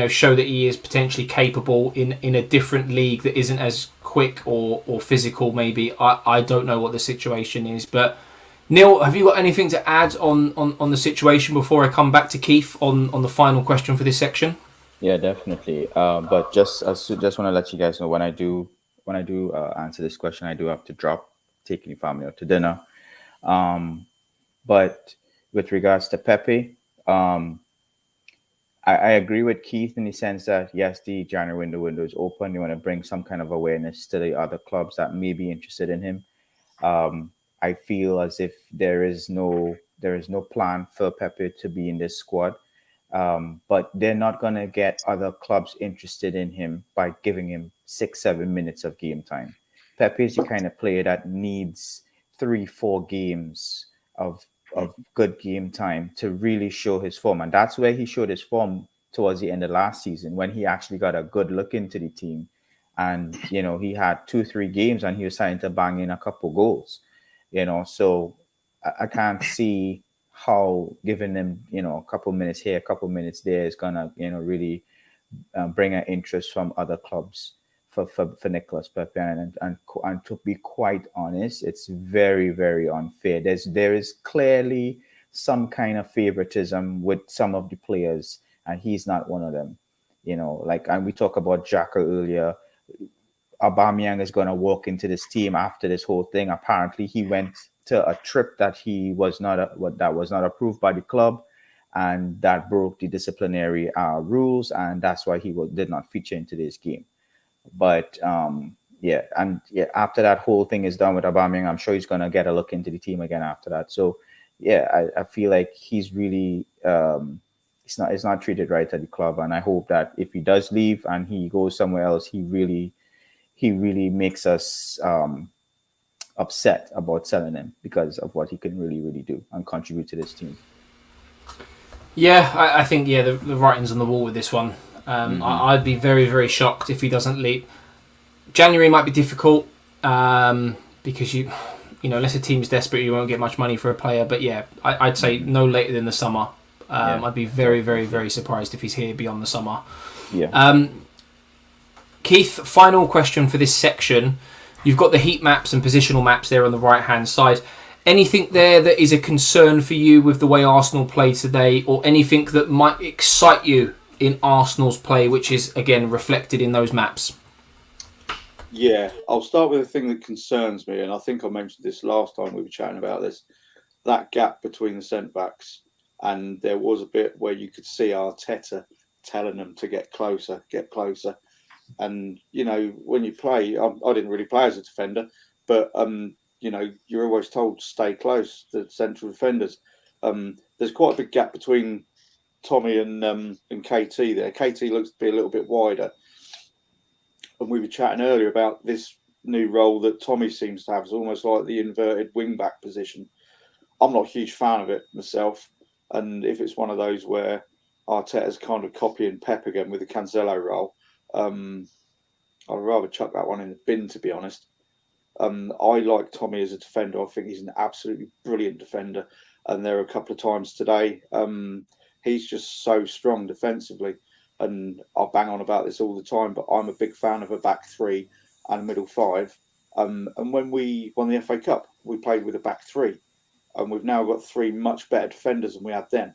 show that he is potentially capable in a different league that isn't as quick or physical maybe. I don't know what the situation is. But Neil, have you got anything to add on the situation before I come back to Keith on the final question for this section? Yeah, definitely. But just want to let you guys know when I do answer this question, I do have to drop taking the family out to dinner. But with regards to Pepe, I agree with Keith in the sense that yes, the January window is open. You want to bring some kind of awareness to the other clubs that may be interested in him. I feel as if there is no plan for Pepe to be in this squad. But they're not going to get other clubs interested in him by giving him 6-7 minutes of game time. Pepe is the kind of player that needs 3-4 games of good game time to really show his form. And that's where he showed his form towards the end of last season, when he actually got a good look into the team. And, he had 2-3 games and he was starting to bang in a couple goals, so I can't see how giving them, a couple minutes here, a couple minutes there is gonna, really bring an interest from other clubs for Nicolas Pepe. And to be quite honest, it's very, very unfair. There is clearly some kind of favoritism with some of the players, and he's not one of them. And we talked about Xhaka earlier. Aubameyang is going to walk into this team after this whole thing. Apparently, he went to a trip that was not approved by the club, and that broke the disciplinary rules, and that's why he did not feature in today's game. But after that whole thing is done with Aubameyang, I'm sure he's going to get a look into the team again after that. So I feel like he's really it's not treated right at the club, and I hope that if he does leave and he goes somewhere else, he really makes us upset about selling him because of what he can really do and contribute to this team. Yeah, I think the writing's on the wall with this one. I'd be very, very shocked if he doesn't leave. January might be difficult because you know, unless a team's desperate, you won't get much money for a player. But yeah, I'd say no later than the summer. I'd be very, very, very surprised if he's here beyond the summer. Yeah. Keith, final question for this section. You've got the heat maps and positional maps there on the right-hand side. Anything there that is a concern for you with the way Arsenal play today, or anything that might excite you in Arsenal's play, which is, again, reflected in those maps? Yeah, I'll start with the thing that concerns me, and I think I mentioned this last time we were chatting about this, that gap between the centre-backs. And there was a bit where you could see Arteta telling them to get closer. And, you know, when you play, I didn't really play as a defender, but, you know, you're always told to stay close to central defenders. There's quite a big gap between Tommy and KT there. KT looks to be a little bit wider. And we were chatting earlier about this new role that Tommy seems to have. It's almost like the inverted wing-back position. I'm not a huge fan of it myself. And if it's one of those where Arteta's kind of copying Pep again with the Cancelo role, I'd rather chuck that one in the bin, to be honest. I like Tommy as a defender. I think he's an absolutely brilliant defender. And there are a couple of times today, he's just so strong defensively. And I'll bang on about this all the time, but I'm a big fan of a back three and a middle five. And when we won the FA Cup, we played with a back three. And we've now got three much better defenders than we had then.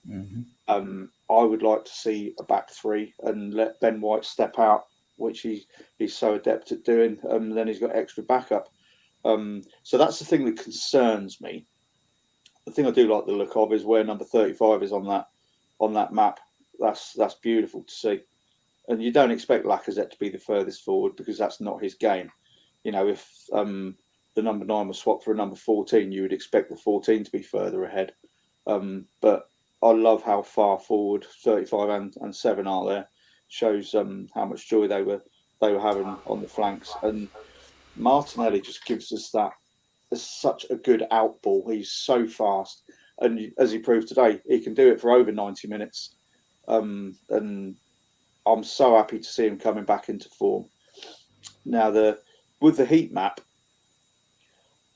Mm-hmm. I would like to see a back three and let Ben White step out, which he's so adept at doing. Then he's got extra backup. So that's the thing that concerns me. The thing I do like the look of is where number 35 is on that map. That's beautiful to see. And you don't expect Lacazette to be the furthest forward because that's not his game. You know, if the number 9 was swapped for a number 14, you would expect the 14 to be further ahead. But I love how far forward 35 and 7 are there. Shows how much joy they were having on the flanks. And Martinelli just gives us that. It's such a good out ball. He's so fast, and as he proved today, he can do it for over 90 minutes. And I'm so happy to see him coming back into form. Now, with the heat map,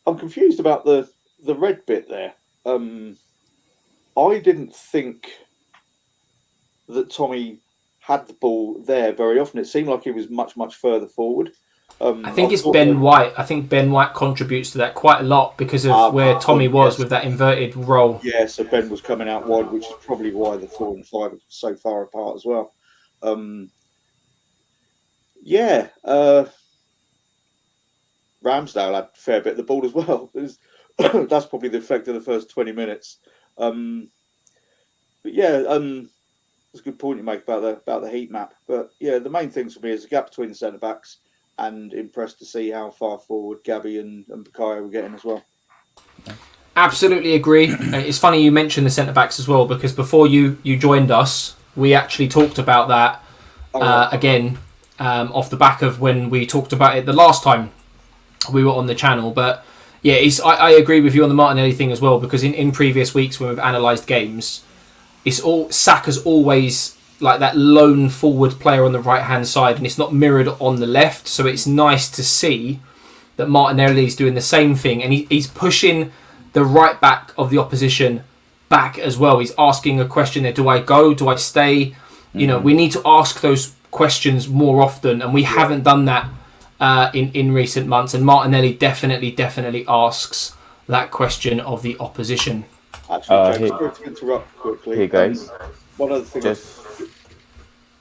I'm confused about the red bit there. I didn't think that Tommy had the ball there very often. It seemed like he was much further forward. I think it's Ben White. I think Ben White contributes to that quite a lot because of where Tommy was with that inverted role. Yeah, so Ben was coming out wide, which is probably why the 4 and 5 are so far apart as well. Ramsdale had a fair bit of the ball as well. That's probably the effect of the first 20 minutes. It's a good point you make about the heat map. But yeah, the main things for me is the gap between the centre backs, and impressed to see how far forward Gabby and Bukayo were getting as well. Absolutely agree. It's funny you mentioned the centre backs as well, because before you joined us, we actually talked about that again off the back of when we talked about it the last time we were on the channel. But yeah, I agree with you on the Martinelli thing as well, because in previous weeks when we've analysed games, Saka's always like that lone forward player on the right hand side, and it's not mirrored on the left. So it's nice to see that Martinelli's doing the same thing, and he's pushing the right back of the opposition back as well. He's asking a question there: do I go? Do I stay? Mm-hmm. You know, we need to ask those questions more often, and we haven't done that in recent months. And Martinelli definitely asks that question of the opposition. Actually, James, to interrupt quickly. Hey guys, one other thing.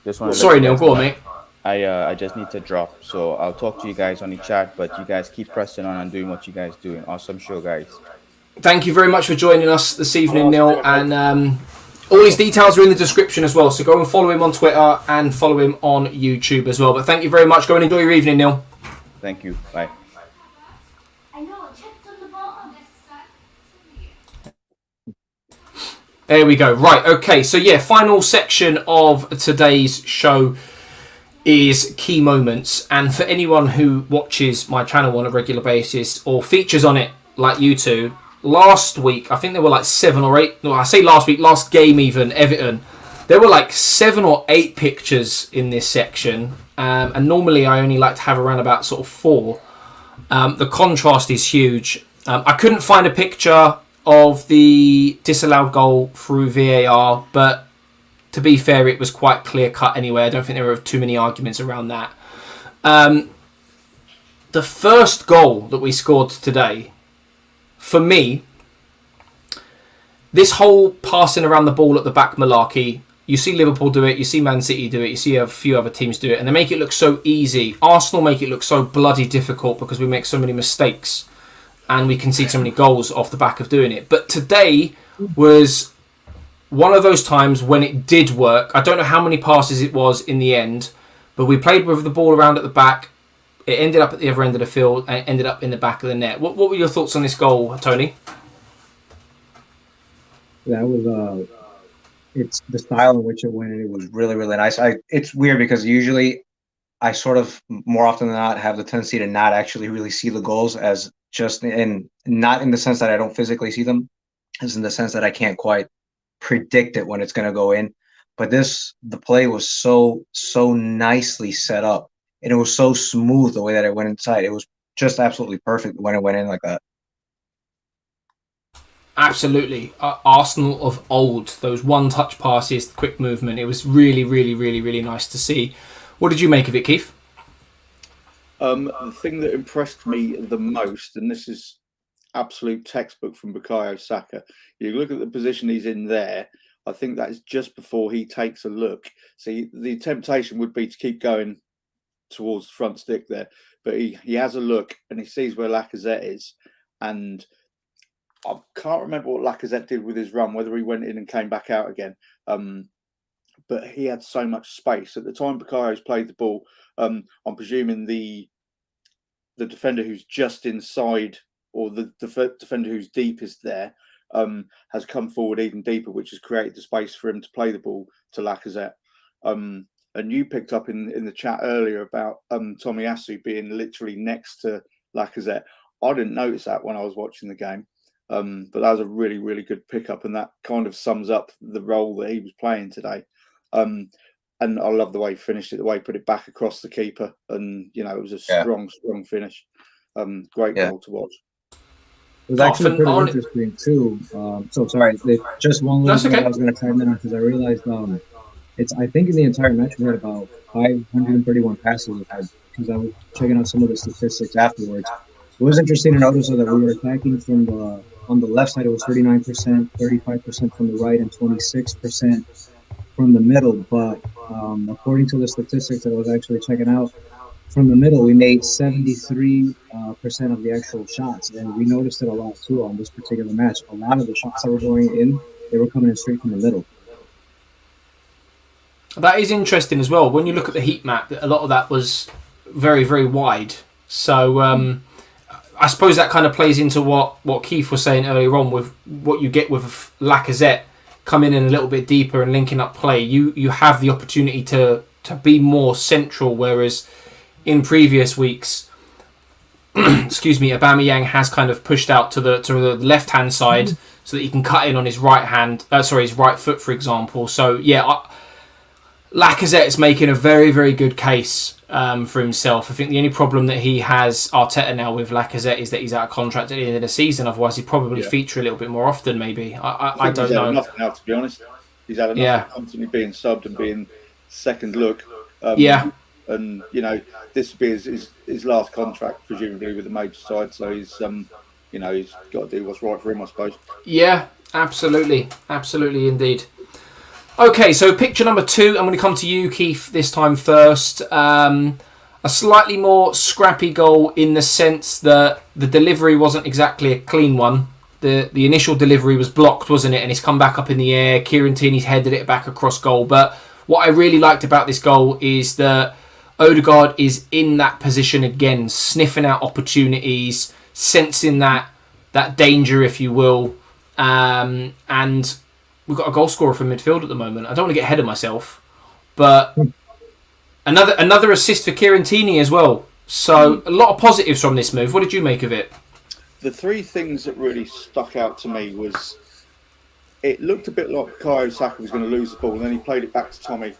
just want to sorry, Neil. Go on, mate. I just need to drop, so I'll talk to you guys on the chat. But you guys keep pressing on and doing what you guys doing. Awesome show, guys. Thank you very much for joining us this evening, Neil. And all his details are in the description as well. So go and follow him on Twitter and follow him on YouTube as well. But thank you very much. Go and enjoy your evening, Neil. Thank you. Bye. There we go. Right, okay. So yeah, final section of today's show is key moments. And for anyone who watches my channel on a regular basis or features on it like you two, last week, I think there were like 7 or 8, no, I say last week, last game even, Everton, there were like 7 or 8 pictures in this section. And normally I only like to have around about sort of 4. The contrast is huge. I couldn't find a picture of the disallowed goal through VAR, but to be fair, it was quite clear cut anyway. I don't think there were too many arguments around that. The first goal that we scored today, for me, this whole passing around the ball at the back malarkey, you see Liverpool do it, you see Man City do it, you see a few other teams do it, and they make it look so easy. Arsenal make it look so bloody difficult because we make so many mistakes and we concede so many goals off the back of doing it. But today was one of those times when it did work. I don't know how many passes it was in the end, but we played with the ball around at the back. It ended up at the other end of the field and it ended up in the back of the net. What were your thoughts on this goal, Tony? That was it's the style in which it went, and it was really, really nice. It's weird because usually I sort of more often than not have the tendency to not actually really see the goals as just in, not in the sense that I don't physically see them, as in the sense that I can't quite predict it when it's going to go in. But the play was so nicely set up, and it was so smooth the way that it went inside. It was just absolutely perfect when it went in like that. Absolutely. Arsenal of old, those one-touch passes, the quick movement. It was really, really, really, really nice to see. What did you make of it, Keith? The thing that impressed me the most, and this is absolute textbook from Bukayo Saka, you look at the position he's in there, I think that is just before he takes a look. See, the temptation would be to keep going towards the front stick there, but he has a look and he sees where Lacazette is, and I can't remember what Lacazette did with his run, whether he went in and came back out again. But he had so much space. At the time Bukayo's played the ball, I'm presuming the defender who's just inside, or the defender who's deepest there, has come forward even deeper, which has created the space for him to play the ball to Lacazette. And you picked up in the chat earlier about Tomiyasu being literally next to Lacazette. I didn't notice that when I was watching the game. But that was a really, really good pickup, and that kind of sums up the role that he was playing today. And I love the way he finished it, the way he put it back across the keeper, and it was a strong finish. Great goal to watch. It was actually pretty interesting too. So sorry, just one little thing I was going to chime in on, because I realized I think in the entire match we had about 531 passes, because I was checking out some of the statistics afterwards. It was interesting to notice that we were attacking from on the left side. It was 39%, 35% from the right, and 26% from the middle. But according to the statistics that I was actually checking out, from the middle, we made 73% of the actual shots, and we noticed it a lot too on this particular match. A lot of the shots that were going in, they were coming in straight from the middle. That is interesting as well. When you look at the heat map, a lot of that was very, very wide. So I suppose that kind of plays into what Keith was saying earlier on, with what you get with Lacazette coming in a little bit deeper and linking up play. You have the opportunity to be more central, whereas in previous weeks, excuse me, Aubameyang has kind of pushed out to the left hand side so that he can cut in on his his right foot, for example. So yeah, Lacazette is making a very, very good case for himself. I think the only problem that he has, Arteta now, with Lacazette is that he's out of contract at the end of the season. Otherwise, he'd probably feature a little bit more often, maybe. I don't know. He's had enough now, to be honest. He's had enough of constantly being subbed and being second look. And, this will be his last contract, presumably, with the major side. So he's got to do what's right for him, I suppose. Yeah, absolutely. Absolutely, indeed. Okay, so picture number 2. I'm going to come to you, Keith, this time first. A slightly more scrappy goal in the sense that the delivery wasn't exactly a clean one. The initial delivery was blocked, wasn't it? And it's come back up in the air. Kieran Tierney's headed it back across goal. But what I really liked about this goal is that Odegaard is in that position again, sniffing out opportunities, sensing that danger, if you will. And we've got a goal scorer from midfield at the moment. I don't want to get ahead of myself, but another assist for Kieran Tierney as well. So a lot of positives from this move. What did you make of it? The 3 things that really stuck out to me was it looked a bit like Bukayo Saka was going to lose the ball, and then he played it back to Tommy.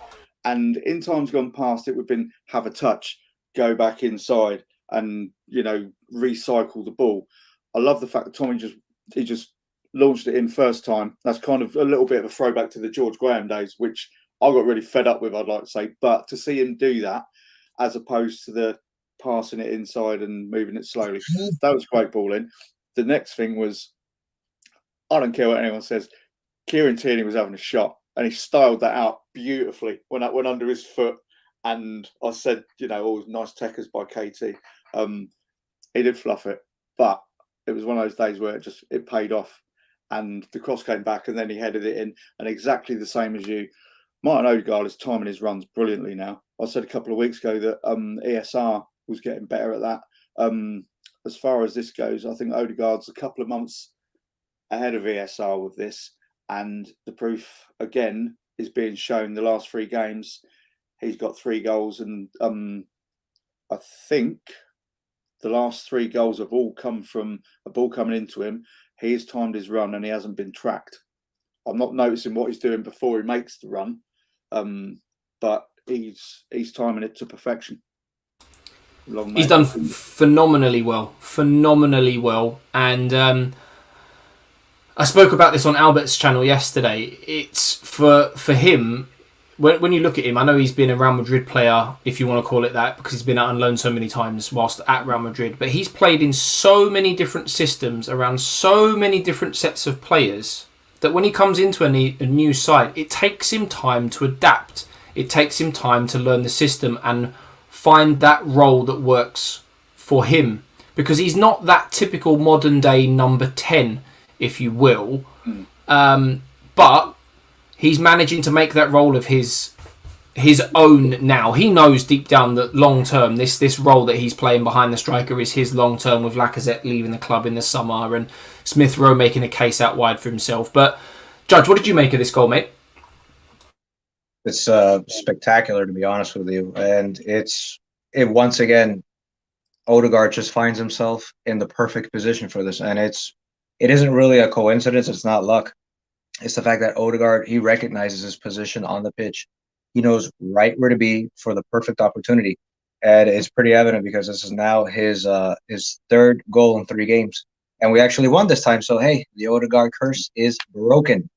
And in times gone past, it would have been have a touch, go back inside, and recycle the ball. I love the fact that Tommy just launched it in first time. That's kind of a little bit of a throwback to the George Graham days, which I got really fed up with, I'd like to say. But to see him do that, as opposed to the passing it inside and moving it slowly, that was great balling. The next thing was, I don't care what anyone says, Kieran Tierney was having a shot, and he styled that out beautifully when that went under his foot. And I said, all nice techers by KT. He did fluff it, but it was one of those days where it paid off. And the cross came back, and then he headed it in. And exactly the same as you, Martin Odegaard is timing his runs brilliantly now. I said a couple of weeks ago that ESR was getting better at that. As far as this goes, I think Odegaard's a couple of months ahead of ESR with this. And the proof, again, is being shown the last 3 games. He's got 3 goals. And I think the last 3 goals have all come from a ball coming into him. He's timed his run and he hasn't been tracked. I'm not noticing what he's doing before he makes the run, but he's timing it to perfection. He's done phenomenally well. And I spoke about this on Albert's channel yesterday. It's for him. When you look at him, I know he's been a Real Madrid player, if you want to call it that, because he's been out on loan so many times whilst at Real Madrid. But he's played in so many different systems around so many different sets of players that when he comes into a new side, it takes him time to adapt. It takes him time to learn the system and find that role that works for him. Because he's not that typical modern day number 10, if you will. But he's managing to make that role of his own now. He knows deep down that long term, this role that he's playing behind the striker is his long term, with Lacazette leaving the club in the summer and Smith Rowe making a case out wide for himself. But Judge, what did you make of this goal, mate? It's spectacular, to be honest with you. And it once again, Odegaard just finds himself in the perfect position for this. And it isn't really a coincidence. It's not luck. It's the fact that Odegaard, he recognizes his position on the pitch. He knows right where to be for the perfect opportunity. And it's pretty evident because this is now his 3rd goal in 3 games. And we actually won this time. So, hey, the Odegaard curse is broken.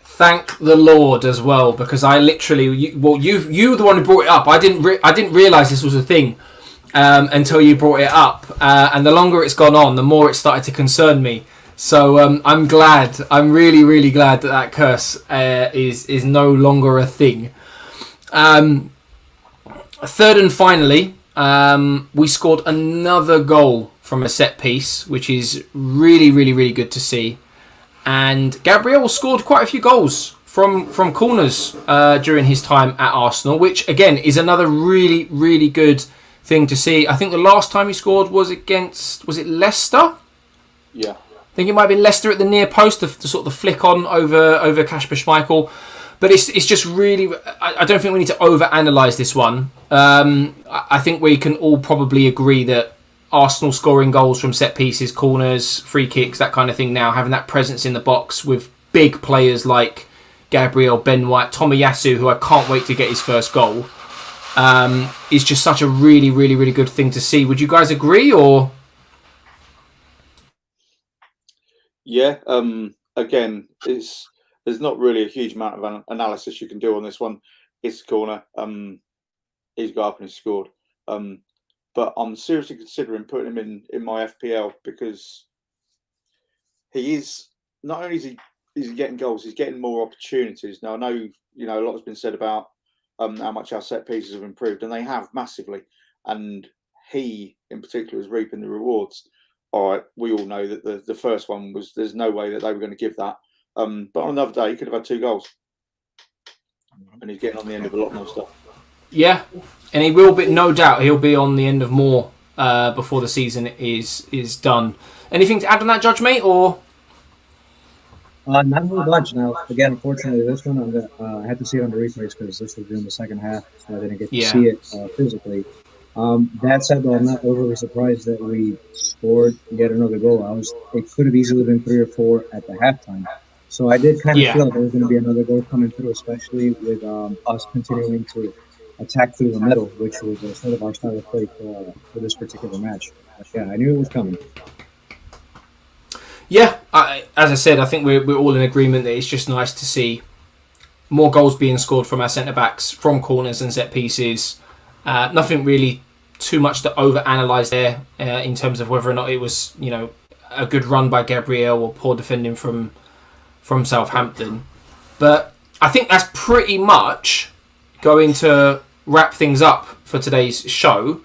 Thank the Lord as well, because I literally, you were the one who brought it up. I didn't realise this was a thing until you brought it up. And the longer it's gone on, the more it started to concern me. So I'm glad. I'm really, really glad that curse is no longer a thing. 3rd and finally, we scored another goal from a set piece, which is really, really, really good to see. And Gabriel scored quite a few goals from corners during his time at Arsenal, which again is another really, really good thing to see. I think the last time he scored was it Leicester? Yeah. I think it might have been Leicester at the near post, the sort of the flick on over Kasper Schmeichel. But it's just really, I don't think we need to overanalyze this one. I think we can all probably agree that Arsenal scoring goals from set pieces, corners, free kicks, that kind of thing now, having that presence in the box with big players like Gabriel, Ben White, Tomiyasu, who I can't wait to get his first goal, is just such a really, really, really good thing to see. Would you guys agree, or...? Yeah, again, there's not really a huge amount of analysis you can do on this one. It's a corner. He's got up and he's scored. But I'm seriously considering putting him in my FPL because he is, not only is he he's getting goals. He's getting more opportunities. Now, I know, a lot has been said about how much our set pieces have improved, and they have massively. And he, in particular, is reaping the rewards. All right, we all know that the first one was, there's no way that they were going to give that. But on another day, he could have had 2 goals. And he's getting on the end of a lot more stuff. Yeah, and he will be, no doubt, he'll be on the end of more before the season is done. Anything to add on that, Judge, mate, or...? Not a whole bunch. Now, again, unfortunately, this one I had to see it on the replays because this was during the second half, so I didn't get to see it physically. That said, though, I'm not overly surprised that we scored yet another goal. It could have easily been 3 or 4 at the halftime. So I did kind of feel like there was going to be another goal coming through, especially with us continuing to attack through the middle, which was sort of our style of play for this particular match. But yeah, I knew it was coming. Yeah, as I said, I think we're all in agreement that it's just nice to see more goals being scored from our centre-backs, from corners and set pieces. Nothing really too much to over-analyse there in terms of whether or not it was, a good run by Gabriel or poor defending from Southampton. But I think that's pretty much going to wrap things up for today's show.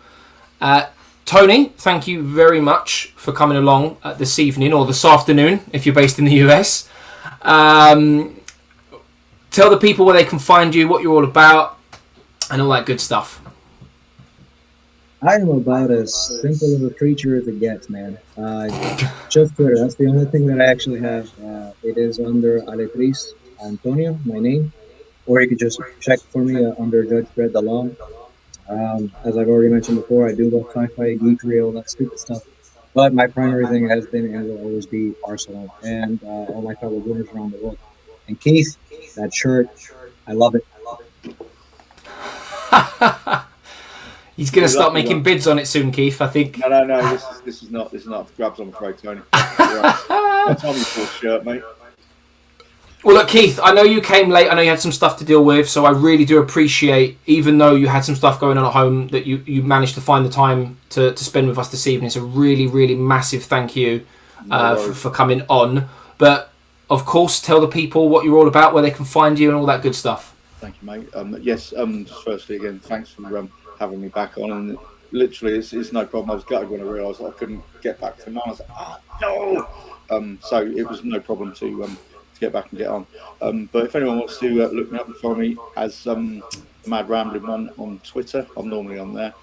Tony, thank you very much for coming along this evening, or this afternoon, if you're based in the US. Tell the people where they can find you, what you're all about, and all that good stuff. I am about as simple of a creature as it gets, man. Just Twitter. That's the only thing that I actually have. It is under Aletris Antonio, my name. Or you could just check for me under Judge Fred DeLong. As I've already mentioned before, I do love sci-fi, geekery, all that stupid stuff. But my primary thing has been and will always be Arsenal and all my fellow Gooners around the world. And Keith, that shirt, I love it. He's going to start making bids on it soon, Keith, I think. No. This is not grabs, I'm afraid, Tony. That's on your shirt, mate. Well, look, Keith, I know you came late. I know you had some stuff to deal with, so I really do appreciate, even though you had some stuff going on at home, that you managed to find the time to spend with us this evening. So really, really massive thank you for coming on. But, of course, tell the people what you're all about, where they can find you and all that good stuff. Thank you, mate. Yes, just firstly, again, thanks for having me back on. And literally, it's no problem. I was gutted when I realised I couldn't get back to the man. I was like, oh, no! So it was no problem to get back and get on. But if anyone wants to look me up and follow me as Mad Rambling One on Twitter, I'm normally on there.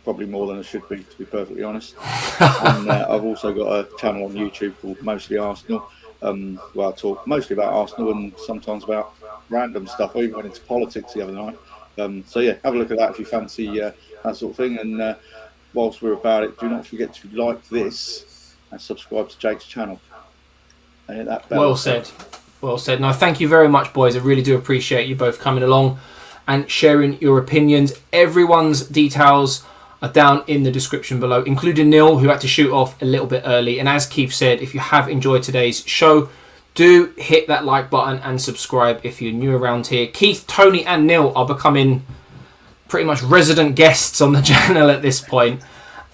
Probably more than I should be, to be perfectly honest. And I've also got a channel on YouTube called Mostly Arsenal, where I talk mostly about Arsenal and sometimes about random stuff. I even went into politics the other night. So yeah, have a look at that if you fancy that sort of thing. And whilst we're about it, do not forget to like this and subscribe to Jake's channel. And hit that bell. Well said. No, thank you very much, boys. I really do appreciate you both coming along and sharing your opinions. Everyone's details are down in the description below, including Neil, who had to shoot off a little bit early. And as Keith said, if you have enjoyed today's show, do hit that like button and subscribe if you're new around here. Keith, Tony and Neil are becoming pretty much resident guests on the channel at this point.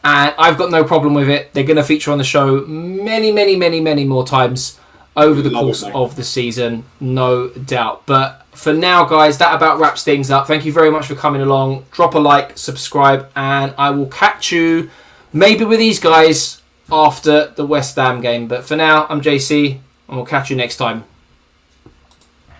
And I've got no problem with it. They're going to feature on the show many more times over the course of the season, no doubt. But for now, guys, that about wraps things up. Thank you very much for coming along. Drop a like, subscribe, and I will catch you maybe with these guys after the West Ham game. But for now, I'm JC, and we'll catch you next time.